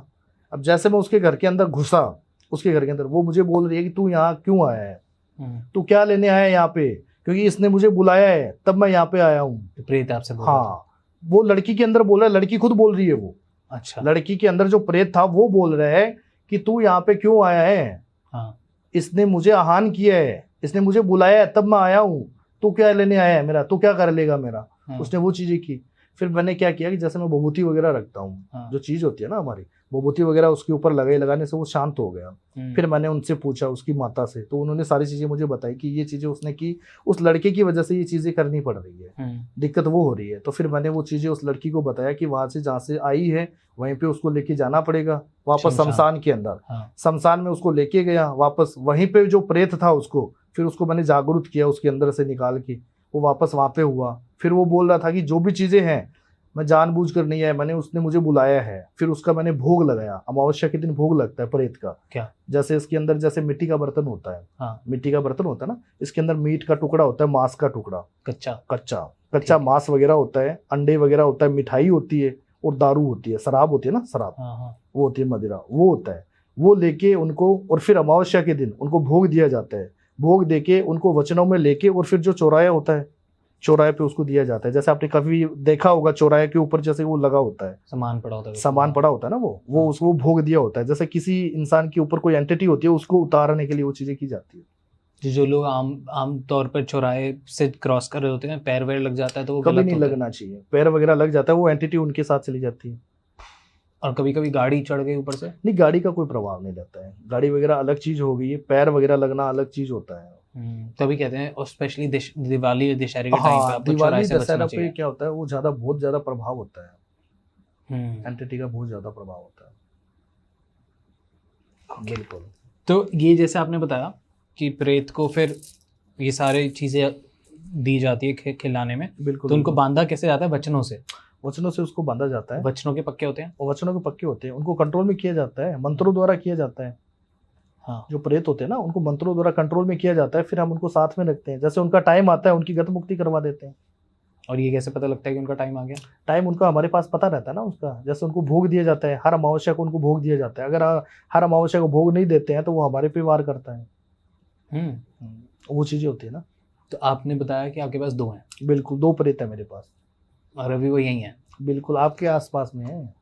अब जैसे मैं उसके घर के अंदर घुसा, उसके घर के अंदर वो मुझे बोल रही है कि तू यहाँ क्यों आया है, तू क्या लेने आया है यहाँ पे, क्योंकि इसने मुझे बुलाया है तब मैं यहाँ पे आया हूँ। प्रेत आपसे बोल रहा था? हाँ, वो लड़की के अंदर बोल रहा है, लड़की खुद बोल रही है वो। अच्छा। लड़की के अंदर जो प्रेत था वो बोल रहा है कि तू यहाँ पे क्यों आया है, हाँ। इसने मुझे आह्वान किया है, इसने मुझे बुलाया है तब मैं आया हूँ, तू क्या लेने आया है मेरा, तू क्या कर लेगा मेरा। उसने वो चीजें की। फिर मैंने क्या किया कि जैसे मैं विभूति वगैरह रखता हूँ, जो चीज होती है ना हमारी विभूति वगैरह, उसके ऊपर लगाने से वो शांत हो गया। फिर मैंने उनसे पूछा उसकी माता से, तो उन्होंने सारी चीजें मुझे बताई कि ये चीजें उसने की, उस लड़के की वजह से ये चीजें करनी पड़ रही है, दिक्कत वो हो रही है। तो फिर मैंने वो चीजें उस लड़की को बताया कि वहां से जहाँ से आई है वहीं पे उसको लेके जाना पड़ेगा वापस शमशान के अंदर। शमशान में उसको लेके गया वापस, वहीं पे जो प्रेत था उसको फिर उसको मैंने जागरूक किया, उसके अंदर से निकाल के वो वापस वहाँ पे हुआ। फिर वो बोल रहा था कि जो भी चीजें हैं मैं जानबूझकर नहीं आया, मैंने उसने मुझे बुलाया है। फिर उसका मैंने भोग लगाया, अमावस्या के दिन भोग लगता है प्रेत का। क्या? जैसे इसके अंदर जैसे मिट्टी का बर्तन होता है, हाँ, मिट्टी का बर्तन होता है ना, इसके अंदर मीट का टुकड़ा होता है, मांस का टुकड़ा, कच्चा मांस वगैरह होता है, अंडे वगैरह होता है, मिठाई होती है और दारू होती है, शराब होती है ना, शराब, वो होती है, मदिरा वो होता है। वो लेके उनको, और फिर अमावस्या के दिन उनको भोग दिया जाता है। भोग देके उनको वचनों में लेके, और फिर जो चौराया होता है, चौराहे पे उसको दिया जाता है। जैसे आपने कभी देखा होगा चौराहे के ऊपर जैसे वो लगा होता है, सामान पड़ा होता है ना, वो उसको भोग दिया होता है। जैसे किसी इंसान के ऊपर कोई एंटिटी होती है, उसको उतारने के लिए वो चीजें की जाती है। जो लोग आम तौर पर चौराहे से क्रॉस कर रहे होते हैं, पैर वैर लग जाता है तो वो कभी नहीं लगना चाहिए, पैर वगैरह लग जाता है वो एंटिटी उनके साथ चली जाती है। और कभी कभी गाड़ी चढ़ गई ऊपर से, नहीं, गाड़ी का कोई प्रभाव नहीं रहता है, गाड़ी वगैरह अलग चीज हो गई है, पैर वगैरह लगना अलग चीज होता है। तभी कहते हैं, और स्पेशली दिवाली दशहरे के टाइम पे आपको दिवाली दशहरा पे क्या होता है, वो बहुत ज्यादा प्रभाव होता है, एंटिटी का बहुत ज्यादा प्रभाव होता है। बिल्कुल। तो ये जैसे आपने बताया कि प्रेत को फिर ये सारी चीजें दी जाती है खिलाने में, बिल्कुल। तो उनको बांधा कैसे जाता है? वचनों से उसको बांधा जाता है। वचनों के पक्के होते हैं? वचनों के पक्के होते हैं, उनको कंट्रोल में किया जाता है, मंत्रों द्वारा किया जाता है। हाँ, जो प्रेत होते हैं ना उनको मंत्रों द्वारा कंट्रोल में किया जाता है। फिर हम उनको साथ में रखते हैं, जैसे उनका टाइम आता है उनकी गत मुक्ति करवा देते हैं। और ये कैसे पता लगता है कि उनका टाइम आ गया? टाइम उनका हमारे पास पता रहता है ना उसका। जैसे उनको भोग दिया जाता है, हर अमावस्या को उनको भोग दिया जाता है। अगर हर अमावस्या को भोग नहीं देते हैं तो वो हमारे पे वार करता है। वो चीजें होती है ना। तो आपने बताया कि आपके पास 2 हैं? बिल्कुल, 2 प्रेत है मेरे पास। और अभी वो यही है? बिल्कुल, आपके आसपास में है।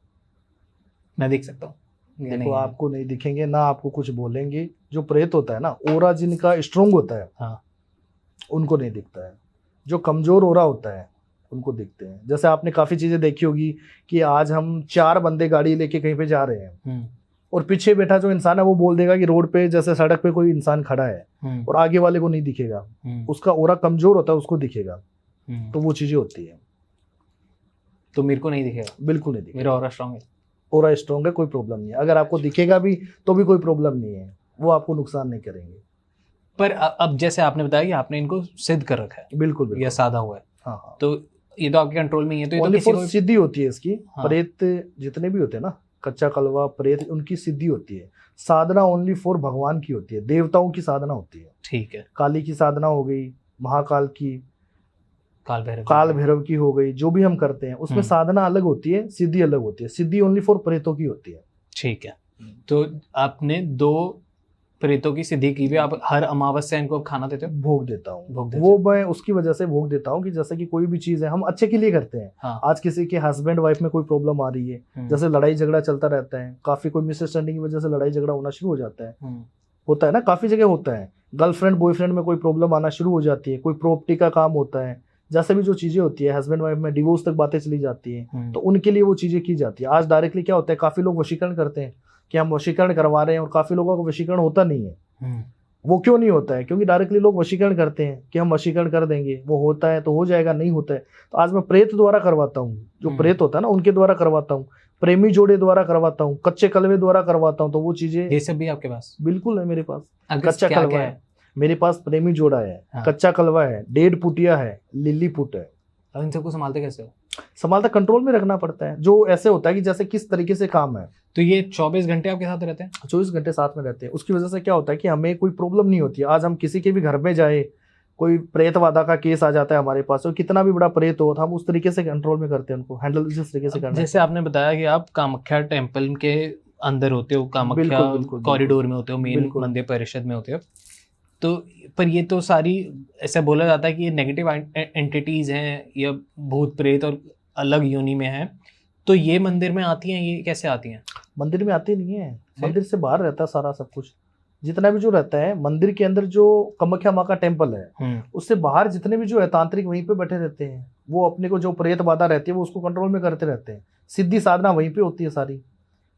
मैं देख सकता हूँ? देखो, आपको नहीं दिखेंगे ना, आपको कुछ बोलेंगे। जो प्रेत होता है ना, ओरा जिनका स्ट्रोंग होता है, हाँ, उनको नहीं दिखता है। जो कमजोर ओरा होता है उनको दिखते हैं। जैसे आपने काफी चीजें देखी होगी कि आज हम 4 बंदे गाड़ी लेके कहीं पे जा रहे हैं और पीछे बैठा जो इंसान है वो बोल देगा कि रोड पे, जैसे सड़क पे कोई इंसान खड़ा है और आगे वाले को नहीं दिखेगा, उसका ओरा कमजोर होता है, उसको दिखेगा। तो वो चीजें होती है। तो मेरे को नहीं दिखेगा? बिल्कुल नहीं दिखेगा, मेरा ओरा स्ट्रांग है। ओरा स्ट्रॉन्ग है, कोई प्रॉब्लम नहीं है। अगर आपको दिखेगा भी तो भी कोई प्रॉब्लम नहीं है, वो आपको नुकसान नहीं करेंगे। पर अब जैसे आपने बताया कि आपने इनको सिद्ध कर रखा है, बिल्कुल, या साधा हुआ है, हाँ, तो ये तो आपके कंट्रोल में ही है। तो ये तो किसी को सिद्धि होती है इसकी। हाँ। प्रेत जितने भी होते हैं ना, कच्चा कलवा प्रेत, उनकी सिद्धि होती है। साधना ओनली फॉर भगवान की होती है, देवताओं की साधना होती है। ठीक है। काली की साधना हो गई, महाकाल की, काल भैरव की हो गई, जो भी हम करते हैं उसमें साधना अलग होती है, सिद्धि अलग होती है। सिद्धि ओनली फॉर प्रेतों की होती है। ठीक है। तो आपने 2 प्रेतों की सिद्धि की भी। आप हर अमावस्या इनको खाना देते हो? भोग देता हूँ। वो मैं उसकी वजह से भोग देता हूँ कि जैसे कि कोई भी चीज है हम अच्छे के लिए करते हैं। हाँ। आज किसी के हस्बैंड वाइफ में कोई प्रॉब्लम आ रही है, जैसे लड़ाई झगड़ा चलता रहता है, काफी कोई मिसअंडरस्टैंडिंग की वजह से लड़ाई झगड़ा होना शुरू हो जाता है, होता है ना, काफी जगह होता है। गर्लफ्रेंड बॉयफ्रेंड में कोई प्रॉब्लम आना शुरू हो जाती है, कोई प्रॉपर्टी का काम होता है, जैसे भी जो चीजें होती है, हस्बैंड वाइफ में डिवोर्स तक बातें चली जाती हैं, तो उनके लिए वो चीजें की जाती है। आज डायरेक्टली क्या होता है, काफी लोग वशीकरण करते हैं कि हम वशीकरण करवा रहे हैं, और काफी लोगों को वशीकरण होता नहीं है। वो क्यों नहीं होता है? क्योंकि डायरेक्टली लोग वशीकरण करते हैं कि हम वशीकरण कर देंगे, वो होता है तो हो जाएगा, नहीं होता है। तो आज मैं प्रेत द्वारा करवाता हूँ, जो प्रेत होता है ना उनके द्वारा करवाता हूँ, प्रेमी जोड़े द्वारा करवाता हूँ, कच्चे कलवे द्वारा करवाता हूँ। तो वो चीजें, ये सब भी आपके पास? बिल्कुल है मेरे पास। कच्चा कलवा है मेरे पास, प्रेमी जोड़ा है, कच्चा कलवा है, डेढ़ पुटिया है, लिली पुट है। अब इन सबको संभालते कैसे हो? संभालता कंट्रोल में रखना पड़ता है। जो ऐसे होता है कि जैसे किस तरीके से काम है। तो ये 24 घंटे आपके साथ रहते हैं? 24 घंटे साथ में रहते हैं। उसकी वजह से क्या होता है कि हमें कोई प्रॉब्लम नहीं होती है। आज हम किसी के भी घर में जाए, कोई प्रेतवादा का केस आ जाता है हमारे पास, और कितना भी बड़ा प्रेत हो तो हम उस तरीके से कंट्रोल में करते हैं, उनको हैंडल जिस तरीके से करना है। जैसे आपने बताया कि आप कामाख्या टेम्पल के अंदर होते हो, कामाख्या कॉरिडोर में होते हो, मेन मंदिर परिषद में होते हो, तो पर ये तो सारी ऐसा बोला जाता है कि ये नेगेटिव एंटिटीज हैं या भूत प्रेत और अलग योनि में हैं, तो ये मंदिर में आती हैं, ये कैसे आती हैं? मंदिर में आती नहीं है, मंदिर से बाहर रहता है सारा सब कुछ। जितना भी जो रहता है मंदिर के अंदर, जो कामाख्या माँ का टेम्पल है, उससे बाहर जितने भी जो है तांत्रिक वहीं पे बैठे रहते हैं। वो अपने को जो प्रेत बाधा रहती है वो उसको कंट्रोल में करते रहते हैं। सिद्धि साधना वहीं पे होती है सारी।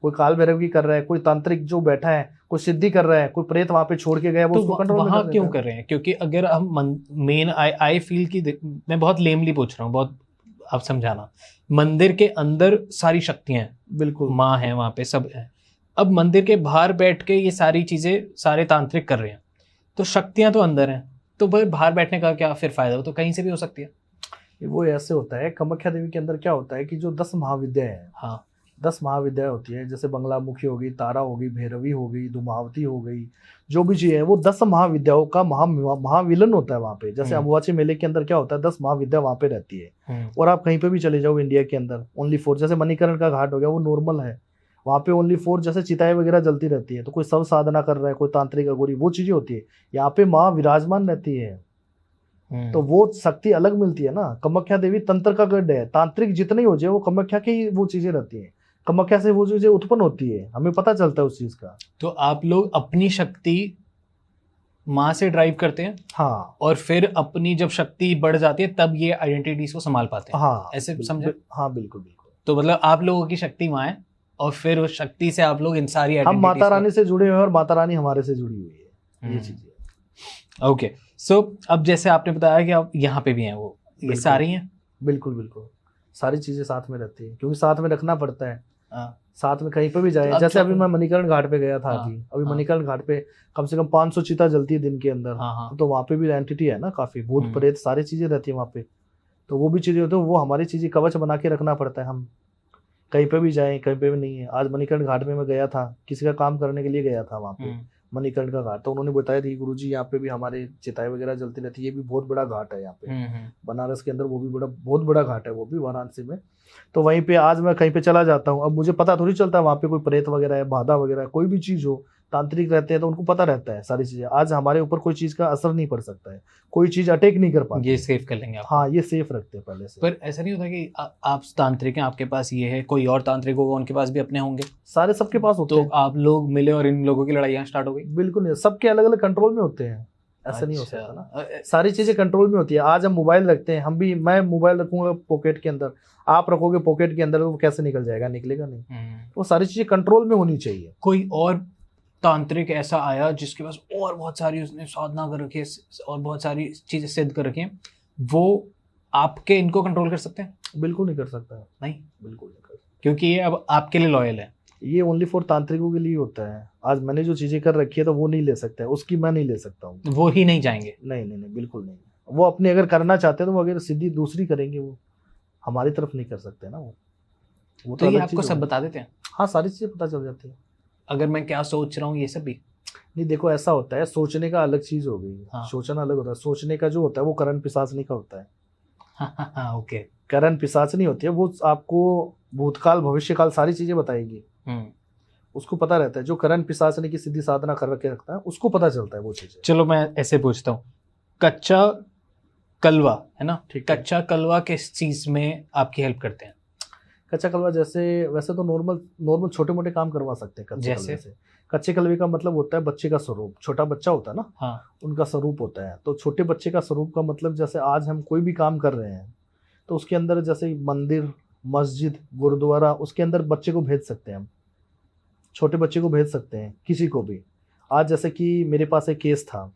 कोई काल भैरव की कर रहा है, कोई तांत्रिक जो बैठा है कोई सिद्धि कर रहा है, कोई प्रेत वहां पे छोड़ के गया, वो उसको कंट्रोल में क्यों कर रहे हैं? क्योंकि अगर हम मेन आई फील की, मैं बहुत लेमली पूछ रहा हूँ, बहुत आप समझाना, मंदिर के अंदर सारी शक्तियां हैं, बिल्कुल माँ है वहां पे, सब है। अब मंदिर के बाहर बैठ के ये सारी चीजें सारे तांत्रिक कर रहे हैं, तो शक्तियां तो अंदर हैं, तो बाहर बैठने का क्या फिर फायदा? वो तो कहीं से भी हो सकती है। वो ऐसे होता है, कामाख्या देवी के अंदर क्या होता है कि जो 10 महाविद्या है, हाँ 10 महाविद्या होती है। जैसे बंगलामुखी हो गई, तारा हो गई, भैरवी हो गई, धूमावती हो गई, जो भी चीज है वो 10 महाविद्याओं का महाविलन होता है वहाँ पे। जैसे अम्बुबाची मेले के अंदर क्या होता है, 10 महाविद्या वहाँ पे रहती है। और आप कहीं पे भी चले जाओ इंडिया के अंदर, ओनली 4, जैसे मणिकर्ण का घाट हो गया, वो नॉर्मल है, वहाँ पे ओनली 4 जैसे चिताएं वगैरह जलती रहती है। तो कोई सब साधना कर रहा है, कोई तांत्रिक अघोरी, वो चीजें होती है। यहाँ पे माँ विराजमान रहती है, तो वो शक्ति अलग मिलती है ना। कामाख्या देवी तंत्र का गढ़ है, तांत्रिक जितने हो जाए वो कामाख्या की ही वो चीजें रहती है। कामाख्या से वो चीजें उत्पन्न होती है, हमें पता चलता है उस चीज का। तो आप लोग अपनी शक्ति माँ से ड्राइव करते हैं, हाँ, और फिर अपनी जब शक्ति बढ़ जाती है तब ये आइडेंटिटीज को संभाल पाते हैं। हाँ, ऐसे समझे? हाँ बिल्कुल बिल्कुल। तो मतलब आप लोगों की शक्ति माँ है, और फिर उस शक्ति से आप लोग इन सारी हम माता रानी से जुड़े हुए हैं और माता रानी हमारे से जुड़ी हुई है, ये चीजें। ओके, सो अब जैसे आपने बताया कि आप यहाँ पे भी हैं, वो ये सारी हैं? बिल्कुल बिल्कुल, सारी चीजें साथ में रहती है, क्योंकि साथ में रखना पड़ता है। साथ में कहीं पे भी जाए, जैसे अभी मैं मणिकर्ण घाट पे गया था, अभी मणिकर्ण घाट पे कम से कम 500 चिता जलती है दिन के अंदर। तो वहाँ पे भी एंटिटी है ना काफी, भूत प्रेत सारी चीजें रहती है वहाँ पे। तो वो भी चीजें होती है, वो हमारी चीजें कवच बना के रखना पड़ता है। हम कहीं पे भी जाएं, कहीं पे भी नहीं है। आज मणिकर्ण घाट में मैं गया था, किसी का काम करने के लिए गया था वहाँ पे, मणिकर्ण का घाट। तो उन्होंने बताया थी गुरुजी यहाँ पे भी हमारे चिताएं वगैरह जलती रहती है, ये भी बहुत बड़ा घाट है यहाँ पे बनारस के अंदर, वो भी बहुत बड़ा घाट है वो भी, वाराणसी में। तो वहीं पे आज मैं कहीं पे चला जाता हूँ, अब मुझे पता थोड़ी चलता है वहाँ पे कोई प्रेत वगैरह है, बाधा वगैरह है, कोई भी चीज हो, तांत्रिक रहते हैं तो उनको पता रहता है सारी चीजें। आज हमारे ऊपर कोई चीज का असर नहीं पड़ सकता है, कोई चीज अटैक नहीं कर पाती, ये सेफ कर लेंगे आप। हाँ, ये सेफ रखते हैं पहले से। पर ऐसा नहीं होता कि आप तांत्रिक हैं, आपके पास ये है, कोई और तांत्रिक होगा, उनके पास भी अपने होंगे, सारे सबके पास होते हैं, तो आप लोग मिले और इन लोगों की लड़ाइयाँ स्टार्ट हो गई? बिल्कुल नहीं, सबके अलग अलग कंट्रोल में होते हैं, ऐसा नहीं हो सकता ना। सारी चीजें कंट्रोल में होती है। आज हम मोबाइल रखते हैं, हम भी, मैं मोबाइल रखूंगा पॉकेट के अंदर, आप रखोगे पॉकेट के अंदर, वो कैसे निकल जाएगा? निकलेगा नहीं। वो सारी चीजें कंट्रोल में होनी चाहिए। कोई और तांत्रिक ऐसा आया जिसके पास और बहुत सारी उसने साधना कर रखी है और बहुत सारी चीजें सिद्ध कर रखी हैं, वो आपके इनको कंट्रोल कर सकते हैं? बिल्कुल नहीं कर सकता। नहीं, बिल्कुल नहीं कर सकता, क्योंकि ये अब आपके लिए लॉयल है। ये ओनली फॉर तांत्रिकों के लिए होता है। आज मैंने जो चीजें कर रखी है तो वो नहीं ले सकता है, उसकी मैं नहीं ले सकता हूँ। वो ही नहीं जाएंगे? नहीं नहीं नहीं, बिल्कुल नहीं। वो अपने अगर करना चाहते हैं तो वो अगर सीधी दूसरी करेंगे, वो हमारी तरफ नहीं कर सकते ना। वो तो ये आपको सब बता देते हैं? हाँ, सारी चीजें पता चल जाती है। अगर मैं क्या सोच रहा हूँ ये सब भी? नहीं, देखो ऐसा होता है, सोचने का अलग चीज हो गई। हाँ। सोचना अलग होता है। सोचने का जो होता है वो करण पिशाचनी का होता है। हाँ, ओके। करण पिशाचनी होती है, वो आपको भूतकाल भविष्यकाल सारी चीजें बताएगी। उसको पता रहता है। जो करण पिशाचनी की सिद्धि साधना कर रखे रखता है उसको पता चलता है वो चीजें। चलो मैं ऐसे पूछता हूँ, कच्चा कलवा है ना, कच्चा कलवा किस चीज में आपकी हेल्प करते हैं? कच्चा कलवा जैसे, वैसे तो नॉर्मल छोटे मोटे काम करवा सकते हैं कच्चे कलवे से। कच्चे कलवे का मतलब होता है बच्चे का स्वरूप, छोटा बच्चा होता है ना। हाँ। उनका स्वरूप होता है। तो छोटे बच्चे का स्वरूप का मतलब, जैसे आज हम कोई भी काम कर रहे हैं तो उसके अंदर जैसे मंदिर, मस्जिद, गुरुद्वारा, उसके अंदर बच्चे को भेज सकते हैं हम, छोटे बच्चे को भेज सकते हैं, किसी को भी। आज जैसे कि मेरे पास एक केस था,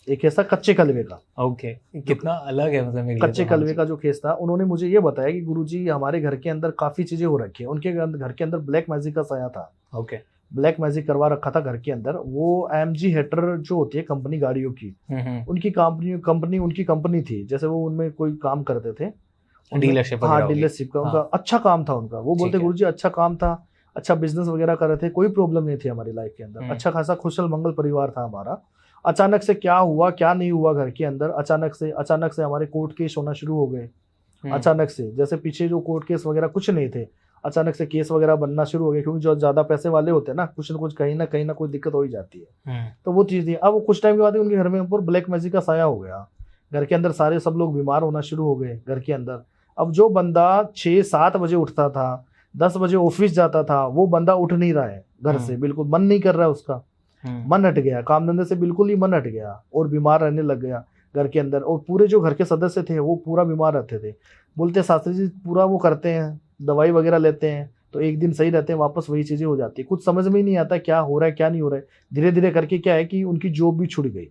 एक ऐसा कच्चे कलवे का। ओके, कितना अलग है मतलब कच्चे कलवे का जो केस था, उन्होंने मुझे ये बताया कि गुरुजी हमारे घर के अंदर काफी चीजें हो रखी है। उनके घर के अंदर ब्लैक मैजिक का साया था। ओके, ब्लैक मैजिक करवा रखा था घर के अंदर। वो AMG हेटर जो होती है कंपनी गाड़ियों की, उनकी कंपनी उनकी कंपनी थी। जैसे वो उनमें कोई काम करते थे डीलरशिप हाँ वगैरह होगी। डीलरशिप का उनका हाँ। अच्छा काम था उनका। वो बोलते ठीक है। गुरुजी अच्छा काम था, अच्छा बिजनेस वगैरह कर रहे थे, कोई प्रॉब्लम नहीं थी हमारी लाइफ के अंदर, अच्छा खासा खुशल मंगल परिवार था हमारा। अचानक से क्या हुआ क्या नहीं हुआ घर के अंदर, अचानक से हमारे कोर्ट केस होना शुरू हो गए। अचानक से, जैसे पीछे जो कोर्ट केस वगैरह कुछ नहीं थे, अचानक से केस वगैरह बनना शुरू हो गए, क्योंकि जो ज्यादा पैसे वाले होते हैं ना, कुछ ना कुछ कहीं ना कोई दिक्कत हो ही जाती है। तो वो चीज थी। अब वो कुछ टाइम के बाद ही उनके घर में ऊपर ब्लैक मैजिक का साया हो गया। घर के अंदर सारे सब लोग बीमार होना शुरू हो गए घर के अंदर। अब जो बंदा 6-7 बजे उठता था, 10 बजे ऑफिस जाता था, वो बंदा उठ नहीं रहा है घर से, बिल्कुल मन नहीं कर रहा है उसका, मन हट गया, काम धंधे से बिल्कुल ही मन हट गया और बीमार रहने लग गया घर के अंदर। और पूरे जो घर के सदस्य थे वो पूरा बीमार रहते थे। बोलते शास्त्री जी पूरा वो करते हैं, दवाई वगैरह लेते हैं, तो एक दिन सही रहते हैं, वापस वही चीजें हो जाती है। कुछ समझ में ही नहीं आता क्या हो रहा है क्या नहीं हो रहा है। धीरे धीरे करके क्या है कि उनकी जॉब भी छूट गई।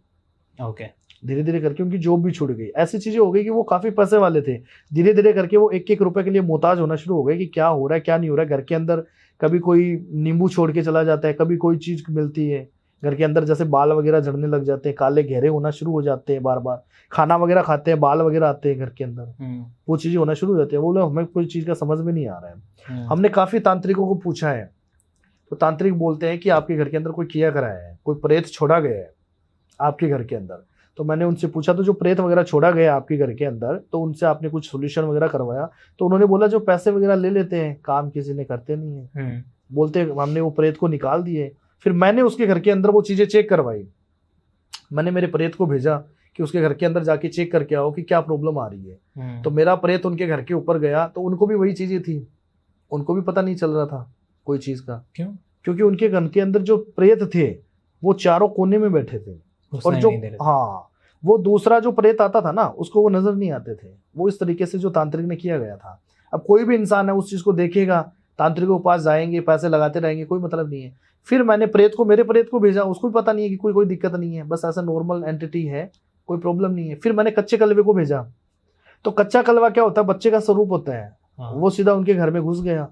ओके। धीरे धीरे करके उनकी जॉब भी छूट गई। ऐसी चीजें हो गई कि वो काफी पैसे वाले थे, धीरे धीरे करके वो एक एक रुपए के लिए मोहताज होना शुरू हो गए कि क्या हो रहा है क्या नहीं हो रहा है घर के अंदर। कभी कोई नींबू छोड़ के चला जाता है, कभी कोई चीज मिलती है घर के अंदर, जैसे बाल वगैरह झड़ने लग जाते हैं, काले घेरे होना शुरू हो जाते हैं, बार बार खाना वगैरह खाते हैं बाल वगैरह आते हैं घर के अंदर, वो चीजें होना शुरू हो जाती है। वो लोग हमें कोई चीज का समझ में नहीं आ रहा है। हमने काफी तांत्रिकों को पूछा है, तो तांत्रिक बोलते हैं कि आपके घर के अंदर कोई किया कराया है, कोई प्रेत छोड़ा गया है आपके घर के अंदर। तो मैंने उनसे पूछा तो जो प्रेत वगैरह छोड़ा गया आपके घर के अंदर, तो उनसे आपने कुछ सोल्यूशन वगैरह करवाया? तो उन्होंने बोला जो पैसे वगैरह ले लेते हैं काम किसी ने करते नहीं है। बोलते हमने वो प्रेत को निकाल दिए। फिर मैंने उसके घर के अंदर वो चीजें चेक करवाई। मैंने मेरे प्रेत को भेजा कि उसके घर के अंदर जाके चेक करके आओ कि क्या प्रॉब्लम आ रही है। तो मेरा प्रेत उनके घर के ऊपर गया, तो उनको भी वही चीजें थी, उनको भी पता नहीं चल रहा था कोई चीज का। क्यों? क्योंकि उनके घर के अंदर जो प्रेत थे वो चारों कोने में बैठे थे, और जो वो दूसरा जो प्रेत आता था ना उसको वो नजर नहीं आते थे। वो इस तरीके से जो तांत्रिक ने किया गया था। अब कोई भी इंसान है उस चीज को देखेगा, तांत्रिकों के पास जाएंगे, पैसे लगाते रहेंगे, कोई मतलब नहीं है। फिर मैंने मेरे प्रेत को भेजा, उसको भी पता नहीं है कि कोई दिक्कत नहीं है, बस ऐसा नॉर्मल एंटिटी है, कोई प्रॉब्लम नहीं है। फिर मैंने कच्चे कलवे को भेजा। तो कच्चा कलवा क्या होता है, बच्चे का स्वरूप होता है। वो सीधा उनके घर में घुस गया।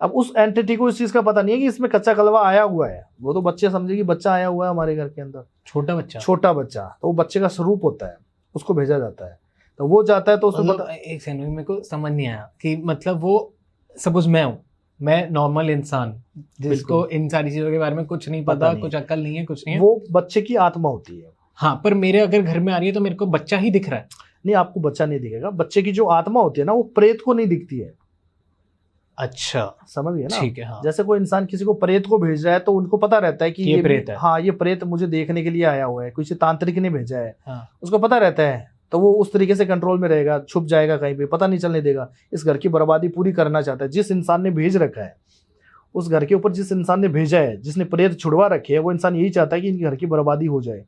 अब उस एंटिटी को इस चीज का पता नहीं है कि इसमें कच्चा कलवा आया हुआ है। वो तो बच्चे समझे कि बच्चा आया हुआ है हमारे घर के अंदर, छोटा बच्चा, तो वो बच्चे का स्वरूप होता है, उसको भेजा जाता है। तो वो जाता है तो उसको एक सेकंड, मेरे को समझ नहीं आया कि मतलब वो सपोज मैं नॉर्मल इंसान जिसको इन सारी चीजों के बारे में कुछ नहीं पता, कुछ अक्ल नहीं है, कुछ नहीं है, वो बच्चे की आत्मा होती है। हाँ, पर मेरे अगर घर में आ रही है तो मेरे को बच्चा ही दिख रहा है। नहीं, आपको बच्चा नहीं दिखेगा, बच्चे की जो आत्मा होती है ना वो प्रेत को नहीं दिखती है। अच्छा, समझ गए ना? ठीक है। हाँ। जैसे कोई इंसान किसी को प्रेत को भेज रहा है तो उनको पता रहता है कि ये प्रेत है। हाँ, ये प्रेत मुझे देखने के लिए आया हुआ है, किसी तांत्रिक ने भेजा है। हाँ। उसको पता रहता है, तो वो उस तरीके से कंट्रोल में रहेगा, छुप जाएगा कहीं पे, पता नहीं चलने देगा। इस घर की बर्बादी पूरी करना चाहता है जिस इंसान ने भेज रखा है, उस घर के ऊपर जिस इंसान ने भेजा है, जिसने प्रेत छुड़वा रखे है, वो इंसान यही चाहता है कि इनके घर की बर्बादी हो जाए।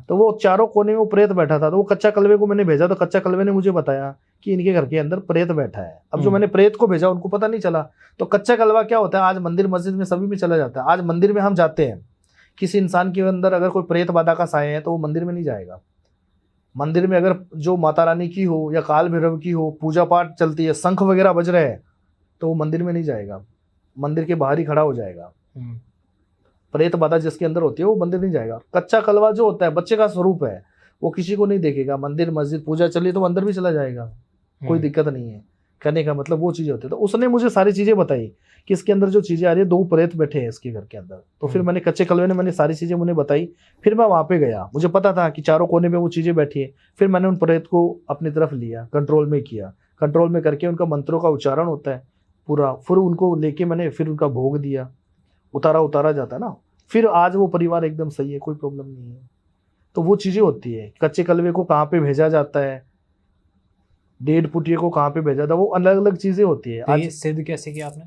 तो वो चारों कोने में वो प्रेत बैठा था। तो वो कच्चा कलवे को मैंने भेजा, तो कच्चा कलवे ने मुझे बताया कि इनके घर के अंदर प्रेत बैठा है। अब जो मैंने प्रेत को भेजा उनको पता नहीं चला। तो कच्चा कलवा क्या होता है, आज मंदिर मस्जिद में सभी में चला जाता है। आज मंदिर में हम जाते हैं, किसी इंसान के अंदर अगर कोई प्रेत बाधा का साया है तो वो मंदिर में नहीं जाएगा। मंदिर में अगर जो माता रानी की हो या काल भैरव की हो, पूजा पाठ चलती है, शंख वगैरह बज रहे हैं, तो वो मंदिर में नहीं जाएगा, मंदिर के बाहर ही खड़ा हो जाएगा। प्रेत बाधा जिसके अंदर होती है वो मंदिर नहीं जाएगा। कच्चा कलवा जो होता है बच्चे का स्वरूप है, वो किसी को नहीं देखेगा। मंदिर मस्जिद पूजा चली तो अंदर भी चला जाएगा, कोई दिक्कत नहीं है। कहने का मतलब वो चीजें होती है। तो उसने मुझे सारी चीजें बताई कि इसके अंदर जो चीजें आ रही है, 2 प्रेत बैठे हैं इसके घर के अंदर। तो फिर मैंने कच्चे कलवे ने मैंने सारी चीजें मुझे बताई। फिर मैं वहां पे गया, मुझे पता था कि चारों कोने में वो चीजें बैठी है। फिर मैंने उन प्रेत को अपनी तरफ लिया, कंट्रोल में किया। कंट्रोल में करके उनका मंत्रों का उच्चारण होता है पूरा, फिर उनको लेके मैंने फिर उनका भोग दिया, उतारा जाता है ना। फिर आज वो परिवार एकदम सही है, कोई प्रॉब्लम नहीं है। तो वो चीजें होती है। कच्चे कलवे को कहाँ पे भेजा जाता है, डेढ़ पुटिये को कहाँ पे भेजा था, वो अलग अलग चीजें होती है। आज सिद्ध कैसे किया आपने?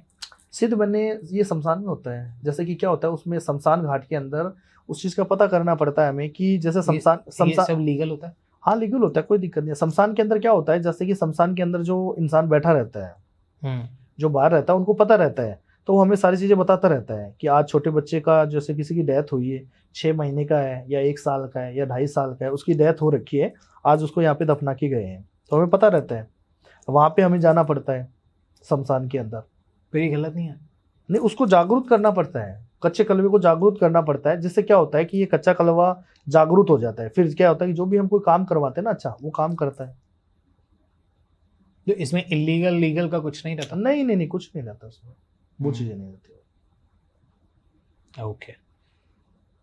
सिद्ध मैंने ये शमशान में होता है। जैसे कि क्या होता है उसमें, शमशान घाट के अंदर उस चीज का पता करना पड़ता है हमें कि जैसे शमशान सब लीगल होता है। हाँ लीगल होता है, कोई दिक्कत नहीं है। शमशान के अंदर क्या होता है, जैसे कि शमशान के अंदर जो इंसान बैठा रहता है, जो बाहर रहता है, उनको पता रहता है, तो वो हमें सारी चीजें बताता रहता है कि आज छोटे बच्चे का, जैसे किसी की डेथ हुई है, 6 महीने का है या 1 साल का है या 2.5 साल का है, उसकी डेथ हो रखी है, आज उसको यहाँ पे दफना के गए हैं, तो हमें पता रहता है। वहां पे हमें जाना पड़ता है शमशान के अंदर। फिर ये गलत नहीं है? नहीं, उसको जागरूक करना पड़ता है, कच्चे कलवे को जागरूक करना पड़ता है, जिससे क्या होता है कि ये कच्चा कलवा जागरूक हो जाता है। फिर क्या होता है कि जो भी हम कोई काम करवाते हैं ना, अच्छा वो काम करता है। तो इसमें इलीगल लीगल का कुछ नहीं रहता? नहीं नहीं नहीं, कुछ नहीं रहता उसमें, वो चीज़ें नहीं रहती। ओके,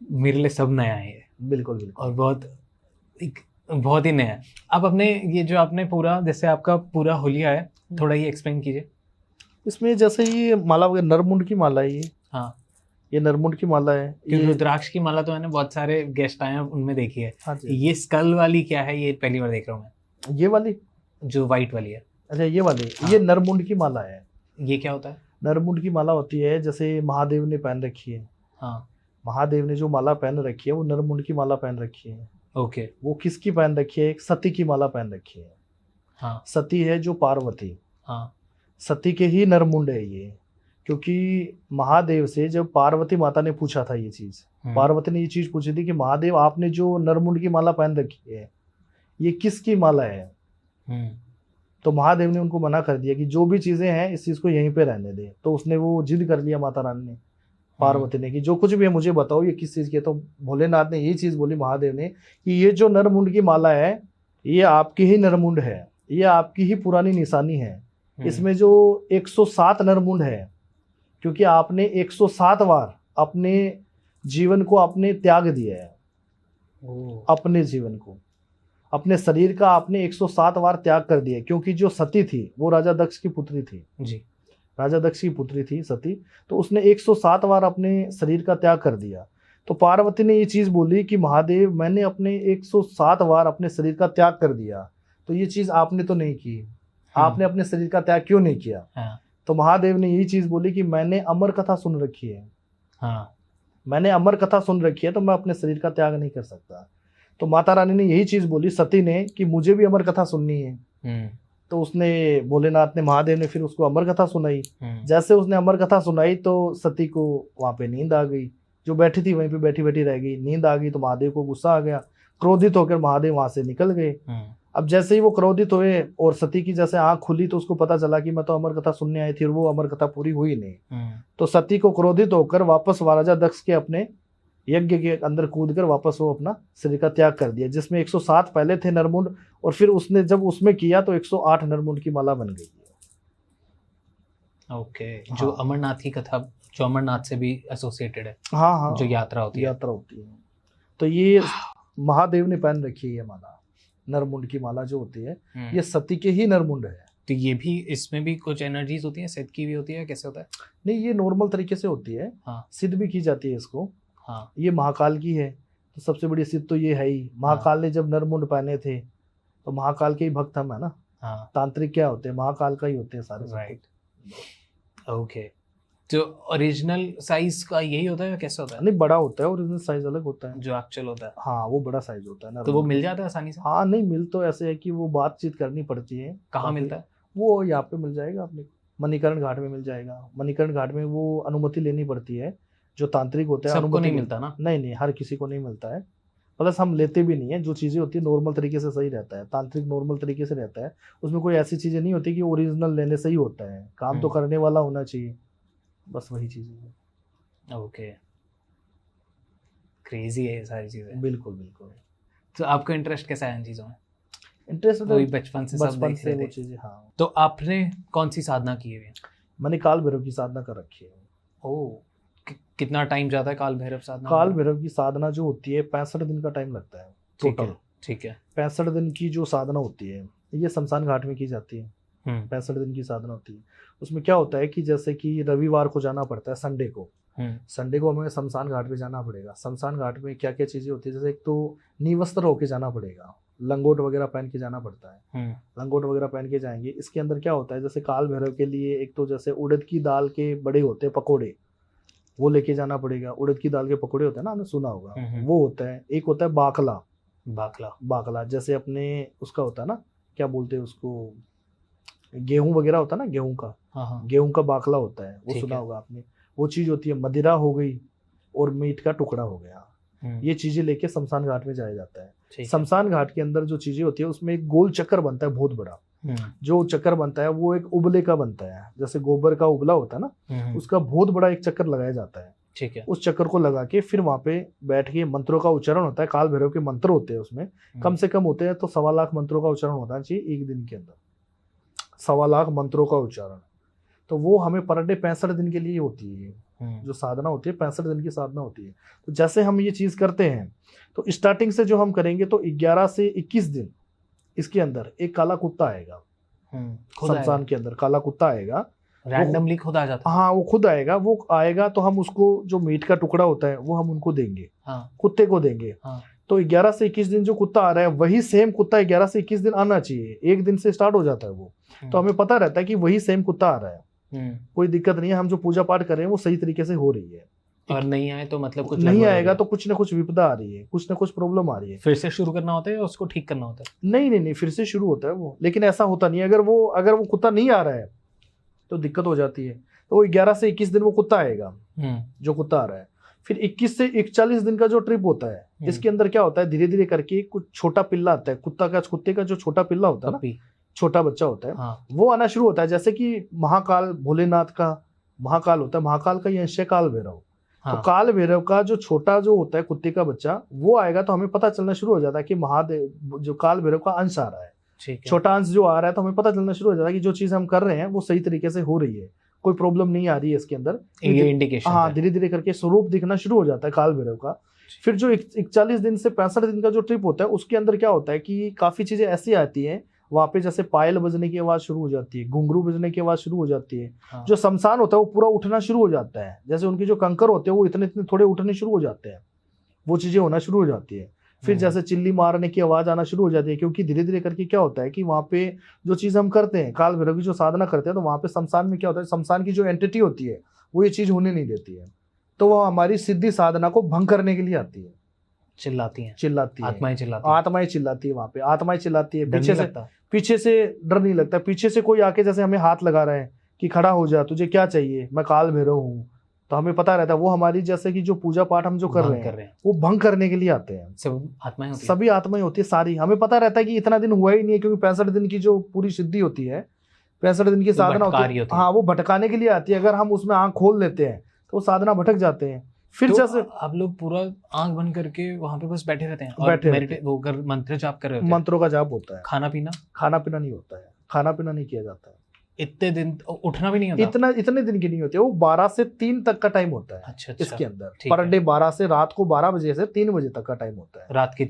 मेरे लिए सब नया है ये, बिल्कुल बिल्कुल। और बहुत ही नया है। अब अपने ये जो आपने पूरा, जैसे आपका पूरा हुलिया है, थोड़ा ये एक्सप्लेन कीजिए। इसमें जैसे ये माला वगैरह, नरमुंड की माला है ये। हाँ, ये नरमुंड की माला है। क्योंकि ये रुद्राक्ष की माला तो मैंने बहुत सारे गेस्ट आए हैं उनमें देखी है। हाँ जी, ये स्कल वाली क्या है, ये पहली बार देख रहा हूँ मैं, ये वाली, जो वाइट वाली है। अच्छा ये वाली, हाँ। ये नरमुंड की माला है। ये क्या होता है? नरमुंड की माला होती है जैसे महादेव ने पहन रखी है। हाँ, महादेव ने जो माला पहन रखी है वो नरमुंड की माला पहन रखी है। ओके। वो किसकी पहन रखी है? एक सती की माला पहन रखी है। हाँ सती है जो पार्वती, हाँ, सती के ही नरमुंड है ये। क्योंकि महादेव से जब पार्वती माता ने पूछा था ये चीज, पार्वती ने ये चीज पूछी थी कि महादेव आपने जो नरमुंड की माला पहन रखी है ये किसकी माला है? तो महादेव ने उनको मना कर दिया कि जो भी चीजें हैं इस चीज को यहीं पे रहने दे। तो उसने वो जिद कर लिया माता रानी ने, पार्वती ने, कि जो कुछ भी है मुझे बताओ ये किस चीज की है। तो भोलेनाथ ने यही चीज बोली महादेव ने कि ये जो नरमुंड की माला है ये आपकी ही नरमुंड है, ये आपकी ही पुरानी निशानी है। इसमें जो 107 नरमुंड है, क्योंकि आपने 107 बार अपने जीवन को आपने त्याग दिया है। अपने जीवन को, अपने शरीर का आपने 107 बार त्याग कर दिया। क्योंकि जो सती थी वो राजा दक्ष की पुत्री थी जी, राजा दक्ष की पुत्री थी सती। तो उसने 107 बार अपने शरीर का त्याग कर दिया। तो पार्वती ने ये चीज बोली कि महादेव मैंने अपने 107 बार अपने शरीर का त्याग कर दिया, तो ये चीज आपने तो नहीं की, आपने अपने शरीर का त्याग क्यों नहीं किया? हाँ, तो महादेव ने यही चीज बोली कि मैंने अमर कथा सुन रखी है। हाँ, मैंने अमर कथा सुन रखी है तो मैं अपने शरीर का त्याग नहीं कर सकता। तो माता रानी ने यही चीज बोली सती ने कि मुझे भी अमर कथा सुननी है। तो उसने, भोलेनाथ ने, महादेव ने फिर उसको अमर कथा सुनाई। जैसे उसने अमर कथा सुनाई तो सती को वहां पे नींद आ गई, जो बैठी थी वहीं पे बैठी बैठी रह गई, नींद आ गई। तो महादेव को गुस्सा आ गया, क्रोधित होकर महादेव वहां से निकल गए। अब जैसे ही वो क्रोधित हुए और सती की जैसे आंख खुली तो उसको पता चला कि मैं तो अमर कथा सुनने आई थी और वो अमर कथा पूरी हुई नहीं। तो सती को क्रोधित होकर वापस राजा दक्ष के अपने यज्ञ के अंदर कूदकर वापस वो अपना शरीर का त्याग कर दिया, जिसमें 107 पहले थे नरमुंड, और फिर उसने जब उसमें किया तो 108 नरमुंड की माला बन गई। ओके, जो अमरनाथ की कथा, जो अमरनाथ से भी एसोसिएटेड है। हाँ हाँ, जो यात्रा होती है, तो ये महादेव ने पहन रखी है ये माला, नरमुंड की माला जो होती है ये सती के ही नरमुंड है। तो ये भी, इसमें भी कुछ एनर्जीज होती हैं, सिद्ध की भी होती है, कैसे होता है? नहीं, ये नॉर्मल तरीके से होती है। हाँ, सिद्ध भी की जाती है इसको। हाँ, ये महाकाल की है, तो सबसे बड़ी सिद्ध तो ये है ही। महाकाल ने जब नरमुंड पहने थे तो महाकाल के ही भक्त हम है ना। हाँ, तांत्रिक क्या होते हैं, महाकाल का ही होते हैं सारे। Right, okay. तो ओरिजिनल साइज का यही होता है या कैसा होता है? नहीं, बड़ा होता है, ओरिजिनल साइज अलग होता है जो एक्चुअल होता है। हाँ, वो बड़ा साइज होता है ना। तो वो मिल जाता है आसानी से? हाँ, नहीं मिल तो ऐसे है कि वो बातचीत करनी पड़ती है। कहाँ मिलता है वो? यहाँ पे मिल जाएगा अपने मणिकर्ण घाट में मिल जाएगा। मणिकर्ण घाट में वो अनुमति लेनी पड़ती है, जो तांत्रिक होते हैं। सबको नहीं मिलता ना? नहीं, हर किसी को नहीं मिलता है। प्लस हम लेते भी नहीं है। जो चीज़ें होती है नॉर्मल तरीके से सही रहता है, तांत्रिक नॉर्मल तरीके से रहता है। उसमें कोई ऐसी चीज़ें नहीं होती कि ओरिजिनल लेने से ही होता है। काम तो करने वाला होना चाहिए, बस वही चीज़ें है। ओके, क्रेजी है ये सारी चीज़ें। बिल्कुल बिल्कुल। तो आपका इंटरेस्ट कैसा है इन चीज़ों में? इंटरेस्ट तो बचपन से सब देख रहे थे चीज़ें। हाँ। तो आपने कौन सी साधना की है? मैंने काल भैरव की साधना कर रखी है। ओह, कितना टाइम जाता है काल भैरव साधना? काल भैरव की साधना जो होती है 65 दिन का टाइम लगता है टोटल। ठीक है, 65 दिन की जो साधना होती है ये शमशान घाट में की जाती है। 65 दिन की साधना होती है। उसमें क्या होता है कि जैसे कि रविवार को जाना पड़ता है, संडे को हमें शमशान घाट पे जाना पड़ेगा। शमशान घाट में क्या क्या चीज़ें होती है, जैसे एक तो निवस्त्र होके जाना पड़ेगा, लंगोट वगैरह पहन के जाना पड़ता है। लंगोट वगैरह पहन के जाएंगे। इसके अंदर क्या होता है, जैसे काल भैरव के लिए एक तो जैसे उड़द की दाल के बड़े होते हैं पकोड़े, वो लेके जाना पड़ेगा। उड़द की दाल के पकोड़े होते हैं ना, आपने सुना होगा, वो होता है। एक होता है बाकला, जैसे अपने उसका होता है ना, क्या बोलते हैं उसको, गेहूं वगैरह होता है ना, गेहूं का। गेहूं का बाकला होता है, वो सुना होगा आपने। वो चीज होती है। मदिरा हो गई और मीट का टुकड़ा हो गया, ये चीजें लेके शमशान घाट में जाया जाता है। शमशान घाट के अंदर जो चीजें होती है उसमें एक गोल चक्कर बनता है बहुत बड़ा। जो चक्कर बनता है वो एक उबले का बनता है, जैसे गोबर का उबला होता है ना, उसका बहुत बड़ा एक चक्कर लगाया जाता है। ठीक है। उस चक्कर को लगा के फिर वहां पे बैठ के मंत्रों का उच्चारण होता है। काल भैरव के मंत्र होते हैं उसमें, कम से कम होते हैं तो 1.25 लाख मंत्रों का उच्चारण होना चाहिए एक दिन के अंदर। 1.25 लाख मंत्रों का उच्चारण, तो वो हमें पर डे 65 दिन के लिए होती है। जो साधना होती है 65 दिन की साधना होती है। तो जैसे हम ये चीज करते हैं, तो स्टार्टिंग से जो हम करेंगे तो 11 से 21 दिन इसके अंदर एक काला कुत्ता आएगा, शमशान के अंदर काला कुत्ता आएगा, रैंडमली खुद आ जाता है। हाँ वो खुद आएगा, वो आएगा तो हम उसको जो मीट का टुकड़ा होता है वो हम उनको देंगे, हाँ। कुत्ते को देंगे। हाँ। तो 11 से 21 दिन जो कुत्ता आ रहा है वही सेम कुत्ता 11 से 21 दिन आना चाहिए, एक दिन से स्टार्ट हो जाता है वो। तो हमें पता रहता है कि वही सेम कुत्ता आ रहा है, कोई दिक्कत नहीं है, हम जो पूजा पाठ कर रहे हैं वो सही तरीके से हो रही है। और नहीं आए तो मतलब कुछ नहीं आएगा तो कुछ ना कुछ विपदा आ रही है, कुछ ना कुछ प्रॉब्लम आ रही है। फिर से शुरू करना होता है या उसको ठीक करना होता है? नहीं, फिर से शुरू होता है वो, लेकिन ऐसा होता नहीं है। अगर वो कुत्ता नहीं आ रहा है तो दिक्कत हो जाती है। तो वो 11 से 21 दिन वो कुत्ता आएगा, जो कुत्ता आ रहा है। फिर 21 से 41 दिन का जो ट्रिप होता है, इसके अंदर क्या होता है, धीरे धीरे करके कुछ छोटा पिल्ला आता है, कुत्ते का जो छोटा पिल्ला होता है ना, छोटा बच्चा होता है, हाँ। वो आना शुरू होता है। जैसे कि महाकाल भोलेनाथ का महाकाल होता है, महाकाल का ये अंश है काल भैरव। हाँ। तो काल भैरव का जो छोटा जो होता है कुत्ते का बच्चा, वो आएगा तो हमें पता चलना शुरू हो जाता है कि महादेव जो काल भैरव का अंश आ रहा है, छोटा अंश जो आ रहा है, तो हमें पता चलना शुरू हो जाता है कि जो चीज हम कर रहे हैं वो सही तरीके से हो रही है, कोई प्रॉब्लम नहीं आ रही है इसके अंदर, ये इंडिकेशन। हाँ, धीरे धीरे करके स्वरूप दिखना शुरू हो जाता है काल भैरव का। फिर जो 41 दिन से 65 दिन का जो ट्रिप होता है, उसके अंदर क्या होता है कि काफी चीजें ऐसी आती हैं वहां पे, जैसे पायल बजने की आवाज शुरू हो जाती है, घुंघरू बजने की आवाज शुरू हो जाती है। हाँ। जो शमशान होता है वो पूरा उठना शुरू हो जाता है, जैसे उनके जो कंकर होते हैं वो इतने इतने थोड़े उठने शुरू हो जाते हैं, वो चीजें होना शुरू हो जाती है। फिर जैसे चिल्ली मारने की आवाज आना शुरू हो जाती है, क्योंकि धीरे धीरे करके क्या होता है कि वहां पे जो चीज हम करते हैं, काल भैरव की जो साधना करते हैं, तो वहां पे शमशान में क्या होता है, शमशान की जो एंटिटी होती है वो ये चीज होने नहीं देती है, तो वो हमारी सिद्धि साधना को भंग करने के लिए आती है, चिल्लाती है, आत्माएं चिल्लाती है, वहां पे आत्माएं चिल्लाती है। पीछे से डर नहीं लगता, पीछे से कोई आके जैसे हमें हाथ लगा रहा है कि खड़ा हो जा, तुझे क्या चाहिए, मैं काल भैरव हूँ, तो हमें पता रहता है वो हमारी जैसे कि जो पूजा पाठ हम जो कर रहे हैं वो भंग करने के लिए आते हैं। सभी आत्माएं होती है सारी, हमें पता रहता है कि इतना दिन हुआ ही नहीं है, क्योंकि 65 दिन की जो पूरी सिद्धि होती है, 65 दिन की साधना होती है, हाँ, वो भटकाने के लिए आती है। अगर हम उसमें आंख खोल लेते हैं तो साधना भटक जाते हैं। फिर तो जैसे आप लोग पूरा आंख बंद करके वहां पे बस बैठे रहते हैं और वो मंत्र जाप कर रहे होते हैं? मंत्रों का जाप होता है। खाना पीना नहीं होता है, खाना पीना नहीं किया जाता है। इतने दिन उठना भी नहीं होता? इतने दिन की नहीं होती, वो 12 से 3 तक का टाइम होता है। अच्छा। इसके अंदर पर डे 12 से रात को 12 बजे से 3 बजे तक का टाइम होता है। रात के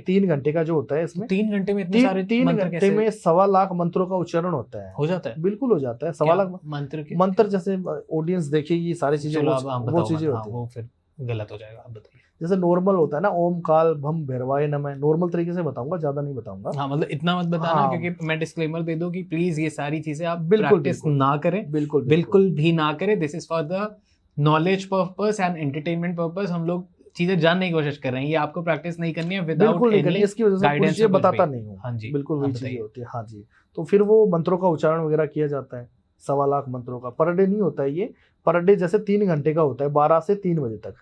3 घंटे का जो होता है, इसमें 3 घंटे में इतने सारे 3 घंटे में 1.25 लाख मंत्रों का उच्चारण होता है। हो जाता है? बिल्कुल हो जाता है। 1.25 लाख मंत्र, जैसे ऑडियंस देखेगी सारी चीजें, वो चीजें होती है। वो फिर गलत हो जाएगा, आप बताइए। जैसे नॉर्मल होता है ना, ओम काल भम भैरवाय नमः, नॉर्मल तरीके से बताऊंगा, ज्यादा नहीं बताऊंगा। हाँ, मतलब इतना मत बताना। हाँ। क्योंकि मैं डिस्क्लेमर दे दूं कि प्लीज ये सारी चीजें आप प्रैक्टिस ना करें, बिल्कुल भी ना करें। This is for the knowledge purpose and entertainment purpose. हम लोग चीजें जानने की कोशिश कर रहे हैं, ये आपको प्रैक्टिस नहीं करनी है विदाउट एनी इसकी वजह से गाइडेंस बताता नहीं हूँ। हाँ जी, बिल्कुल वही चीजें होती है। हाँ जी, तो फिर वो मंत्रों का उच्चारण वगैरह किया जाता है। 1.25 लाख मंत्रों का पर डे नहीं होता है ये, पर डे जैसे 3 घंटे का होता है, 12 से 3 बजे तक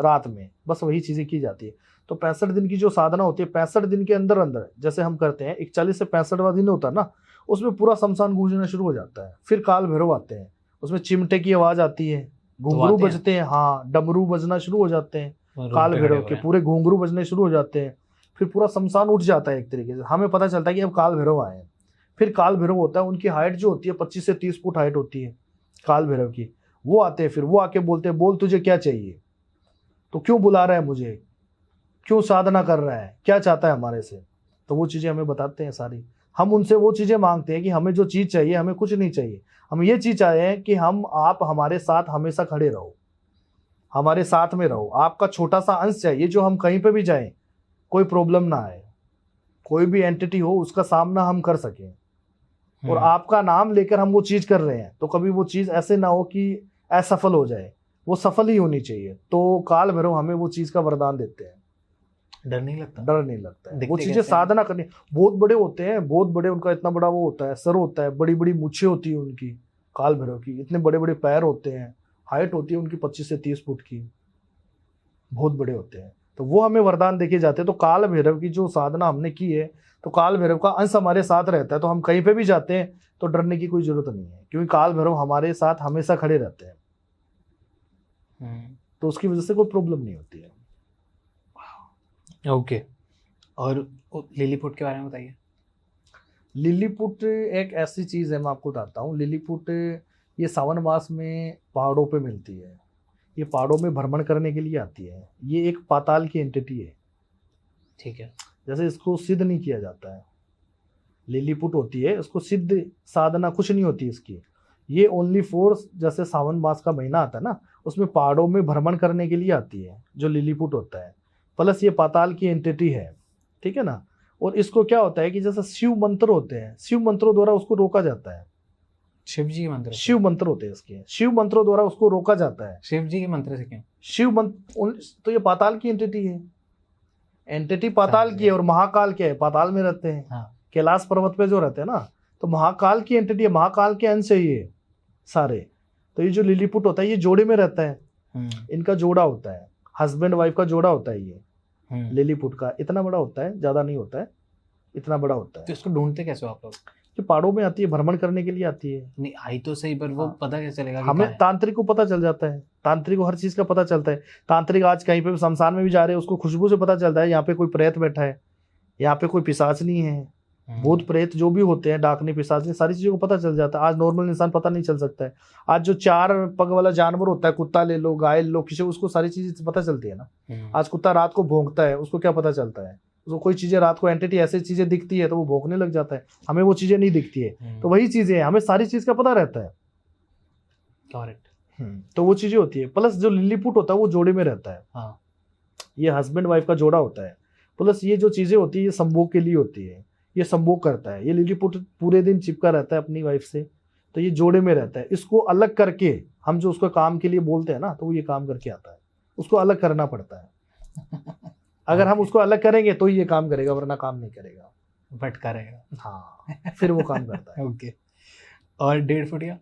रात में, बस वही चीजें की जाती है। तो 65 दिन की जो साधना होती है, 65 दिन के अंदर अंदर जैसे हम करते हैं, 41 से 65वां दिन होता है ना, उसमें पूरा शमशान गूंजना शुरू हो जाता है। फिर काल भैरव आते हैं, उसमें चिमटे की आवाज आती है, घुंघरू बजते हैं, हाँ, डमरू बजना शुरू हो जाते हैं काल भैरव के, पूरे घुंघरू बजने शुरू हो जाते हैं। फिर पूरा शमशान उठ जाता है एक तरीके से, हमें पता चलता है कि अब काल भैरव आए हैं। फिर काल भैरव होता है, उनकी हाइट जो होती है 25 से 30 फुट हाइट होती है काल भैरव की। वो आते हैं, फिर वो आके बोलते हैं, बोल तुझे क्या चाहिए, तो क्यों बुला रहा है मुझे, क्यों साधना कर रहा है, क्या चाहता है हमारे से। तो वो चीजें हमें बताते हैं सारी। हम उनसे वो चीजें मांगते हैं कि हमें जो चीज चाहिए, हमें कुछ नहीं चाहिए, हम ये चीज चाहे हैं कि आप हमारे साथ हमेशा खड़े रहो, हमारे साथ में रहो। आपका छोटा सा अंश चाहिए, जो हम कहीं पे भी जाएं कोई प्रॉब्लम ना आए, कोई भी एंटिटी हो उसका सामना हम कर सकें। और आपका नाम लेकर हम वो चीज कर रहे हैं, तो कभी वो चीज ऐसे ना हो कि असफल हो जाए, वो सफल ही होनी चाहिए। तो काल भैरव हमें वो चीज का वरदान देते हैं। डर नहीं लगता? डर नहीं लगता है। वो चीजें साधना करनी, बहुत बड़े होते हैं, बहुत बड़े, उनका इतना बड़ा वो होता है, सर होता है, बड़ी बड़ी मूछें होती है उनकी, काल भैरव की इतने बड़े बड़े पैर होते हैं, हाइट होती है उनकी 25 से 30 फुट की, बहुत बड़े होते हैं। तो वो हमें वरदान देके जाते हैं। तो काल भैरव की जो साधना हमने की है, तो काल भैरव का अंश हमारे साथ रहता है, तो हम कहीं पे भी जाते हैं तो डरने की कोई जरूरत नहीं है, क्योंकि काल भैरव हमारे साथ हमेशा खड़े रहते हैं। तो उसकी वजह से कोई प्रॉब्लम नहीं होती है। ओके। और लिलीपुट के बारे में बताइए। लिलीपुट एक ऐसी चीज़ है, मैं आपको बताता हूँ। लिलीपुट ये सावन मास में पहाड़ों पे मिलती है। ये पहाड़ों में भ्रमण करने के लिए आती है। ये एक पाताल की एंटिटी है। ठीक है। जैसे इसको सिद्ध नहीं किया जाता है, लिलीपुट होती है, इसको सिद्ध साधना कुछ नहीं होती इसकी। ये ओनली फॉर, जैसे सावन मास का महीना आता है ना, उसमें पहाड़ों में भ्रमण करने के लिए आती है जो लिलीपुट होता है। प्लस ये पाताल की एंटिटी है, ठीक है ना। और इसको क्या होता है कि जैसे शिव मंत्र होते हैं, शिव मंत्रों द्वारा उसको रोका जाता है। शिव जी के मंत्र? शिव मंत्र होते हैं इसके, शिव मंत्रों द्वारा उसको रोका जाता है। शिव जी के मंत्र से क्यों? शिव मंत्र तो ये पाताल की एंटिटी है। एंटिटी पाताल की है। और महाकाल क्या है? पाताल में रहते हैं। हाँ। कैलाश पर्वत पे जो रहते हैं ना, तो महाकाल की एंटिटी है, महाकाल के अंश है ये सारे। तो ये जो लिलीपुट होता है ये जोड़े में रहता है। इनका जोड़ा होता है, हस्बैंड वाइफ का जोड़ा होता है ये लिलीपुट का। इतना बड़ा होता है, ज्यादा नहीं होता है, इतना बड़ा होता है। तो इसको ढूंढते कैसे हो आप लोग? जो पहाड़ों में आती है, भ्रमण करने के लिए आती है। नहीं आई तो सही, पर वो पता कैसे चलेगा? हमें तांत्रिक को पता चल जाता है, तांत्रिक को हर चीज का पता चलता है। तांत्रिक आज कहीं पे शमशान में भी जा रहे हैं, उसको खुशबू से पता चलता है यहाँ पे कोई प्रेत बैठा है, यहाँ पे कोई पिशाच नहीं है। भूत प्रेत जो भी होते हैं, डाकनी पिशाच, सारी चीजों को पता चल जाता है। आज नॉर्मल इंसान पता नहीं चल सकता है। आज जो 4 पग वाला जानवर होता है, कुत्ता ले लो, गाय ले लो, किसी उसको सारी चीजें पता चलती है ना। आज कुत्ता रात को भौंकता है, उसको क्या पता चलता है? उसको कोई चीजें रात को एंटिटी ऐसी चीजें दिखती है तो वो भौंकने लग जाता है। हमें वो चीजें नहीं दिखती है। तो वही चीजें हैं, हमें सारी चीज का पता रहता है। करेक्ट। तो वो चीजें होती है। प्लस जो लिलीपुट होता है वो जोड़े में रहता है। हाँ। ये हस्बैंड वाइफ का जोड़ा होता है। प्लस ये जो चीजें होती है ये संभोग के लिए होती है। ये संभोग करता है। ये लिलीपुट पूरे दिन चिपका रहता है अपनी वाइफ से, तो ये जोड़े में रहता है। इसको अलग करके हम जो उसको काम के लिए बोलते हैं ना, तो वो ये काम करके आता है। उसको अलग करना पड़ता है। अगर हम उसको अलग करेंगे तो ये काम करेगा, वरना काम नहीं करेगा। बट करेगा। हाँ, फिर वो काम करता है। ओके। और 1.5 फुटिया?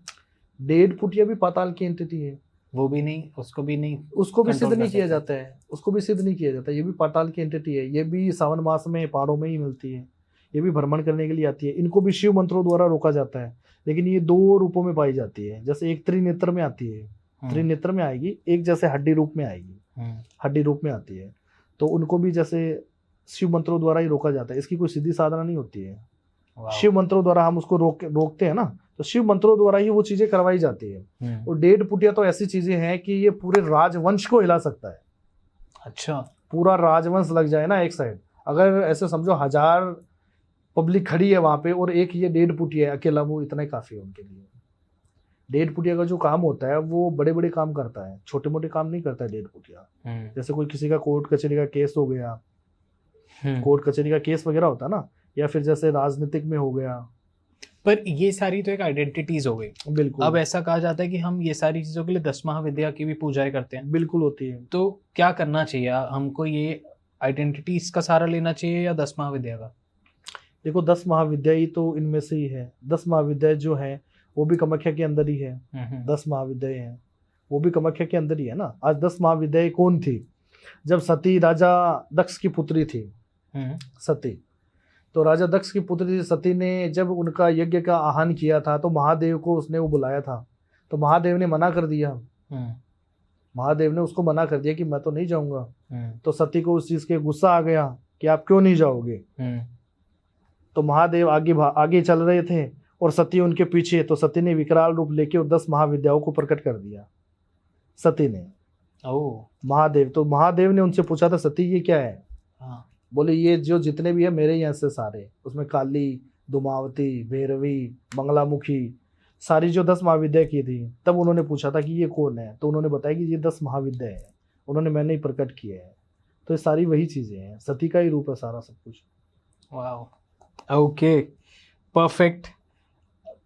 1.5 फुटिया भी पाताल की एंटिटी है। वो भी नहीं, उसको भी नहीं, उसको भी सिद्ध नहीं किया जाता है। उसको भी सिद्ध नहीं किया जाता है। ये भी पाताल की एंटिटी है। ये भी सावन मास में पहाड़ों में ही मिलती है। ये भी भ्रमण करने के लिए आती है। इनको भी शिव मंत्रों द्वारा रोका जाता है। लेकिन ये 2 रूपों में पाई जाती है। जैसे एक त्रिनेत्र में आती है, त्रिनेत्र में आएगी, एक जैसे हड्डी रूप में आएगी, हड्डी रूप में आती है। तो उनको भी जैसे शिव मंत्रों द्वारा ही रोका जाता है। इसकी कोई सीधी साधना नहीं होती है। शिव मंत्रों द्वारा हम उसको रोकते हैं ना, तो शिव मंत्रों द्वारा ही वो चीजें करवाई जाती है। और 1.5 फुटिया तो ऐसी चीजें हैं कि ये पूरे राजवंश को हिला सकता है। अच्छा। पूरा पूरा राजवंश लग जाए ना एक साइड, अगर ऐसे समझो 1000 पब्लिक खड़ी है वहां पे और एक ये 1.5 फुटिया है अकेला, वो इतना ही काफी है उनके लिए। 1.5 फुटिया का जो काम होता है वो बड़े बड़े काम करता है, छोटे मोटे काम नहीं करता है 1.5 फुटिया। जैसे कोई किसी का कोर्ट कचहरी का केस हो गया, कोर्ट कचहरी का केस वगैरह होता है ना, या फिर जैसे राजनीतिक में हो गया। पर ये सारी तो एक आइडेंटिटीज हो गई। बिल्कुल। अब ऐसा कहा जाता है कि हम ये सारी चीजों के लिए 10 महाविद्या की भी पूजाएं करते हैं। बिल्कुल होती है। तो क्या करना चाहिए हमको? ये आइडेंटिटीज का सहारा लेना चाहिए या 10 महाविद्या का? देखो 10 महाविद्या ही तो इनमें से ही है। 10 महाविद्या जो है वो भी कामाख्या के अंदर ही है। 10 महाविद्याएं हैं, वो भी कामाख्या के अंदर ही है ना। आज 10 महाविद्याएं कौन थी? जब सती राजा दक्ष की पुत्री थी, सती, तो राजा दक्ष की पुत्री थी सती ने जब उनका यज्ञ का आह्वान किया था तो महादेव को उसने वो बुलाया था, तो महादेव ने मना कर दिया। महादेव ने उसको मना कर दिया कि मैं तो नहीं जाऊंगा। तो सती को उस चीज के गुस्सा आ गया कि आप क्यों नहीं जाओगे। तो महादेव आगे चल रहे थे और सती उनके पीछे। तो सती ने विकराल रूप लेके और 10 महाविद्याओं को प्रकट कर दिया सती ने। महादेव, तो महादेव ने उनसे पूछा था सती ये क्या है? बोले ये जो जितने भी है मेरे यहाँ से सारे, उसमें काली, दुमावती, भैरवी, मंगलामुखी, सारी जो 10 महाविद्या की थी। तब उन्होंने पूछा था कि ये कौन है, तो उन्होंने बताया कि ये 10 महाविद्या है, उन्होंने मैंने ही प्रकट किए हैं। तो ये सारी वही चीजें हैं, सती का ही रूप है सारा सब कुछ। वाह, okay, perfect.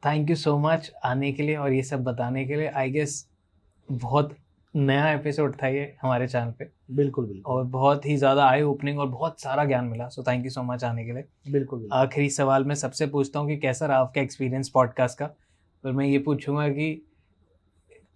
Thank you so much आने के लिए और ये सब बताने के लिए। आई गेस बहुत नया एपिसोड था ये हमारे चैनल पे। बिल्कुल बिल्कुल। और बहुत ही ज़्यादा आई ओपनिंग और बहुत सारा ज्ञान मिला। So thank you so much आने के लिए। बिल्कुल। आखिरी सवाल मैं सबसे पूछता हूँ कि कैसा रहा आपका एक्सपीरियंस पॉडकास्ट का? पर मैं ये पूछूंगा कि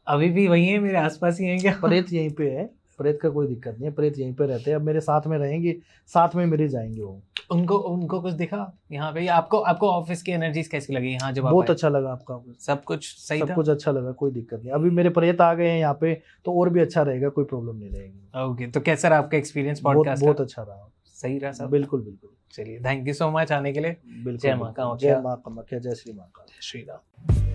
अभी भी वही है, मेरे आसपास ही हैं क्या? प्रेत यहीं पे है, प्रेत का कोई दिक्कत नहीं है, प्रेत यहीं पे रहते हैं। अब मेरे साथ में रहेंगे, साथ में मेरे जाएंगे वो। उनको कुछ दिखा यहाँ पे? आपको ऑफिस की एनर्जीज कैसी लगी यहाँ जब बहुत अच्छा लगा आपका? सब कुछ सही था? सब कुछ अच्छा लगा, कोई दिक्कत नहीं। अभी मेरे प्रेत आ गए हैं यहाँ पे तो और भी अच्छा रहेगा, कोई प्रॉब्लम नहीं रहेगी। ओके, तो कैसा रहा आपका एक्सपीरियंस पॉडकास्ट? बहुत अच्छा रहा। सही रहा सब? बिल्कुल बिल्कुल। चलिए, थैंक यू सो मच आने के लिए। बिल्कुल जय माँ बिल्कुल। कामाख्या। जय माँ कामाख्या, जय श्री महाकाल। श्री राम।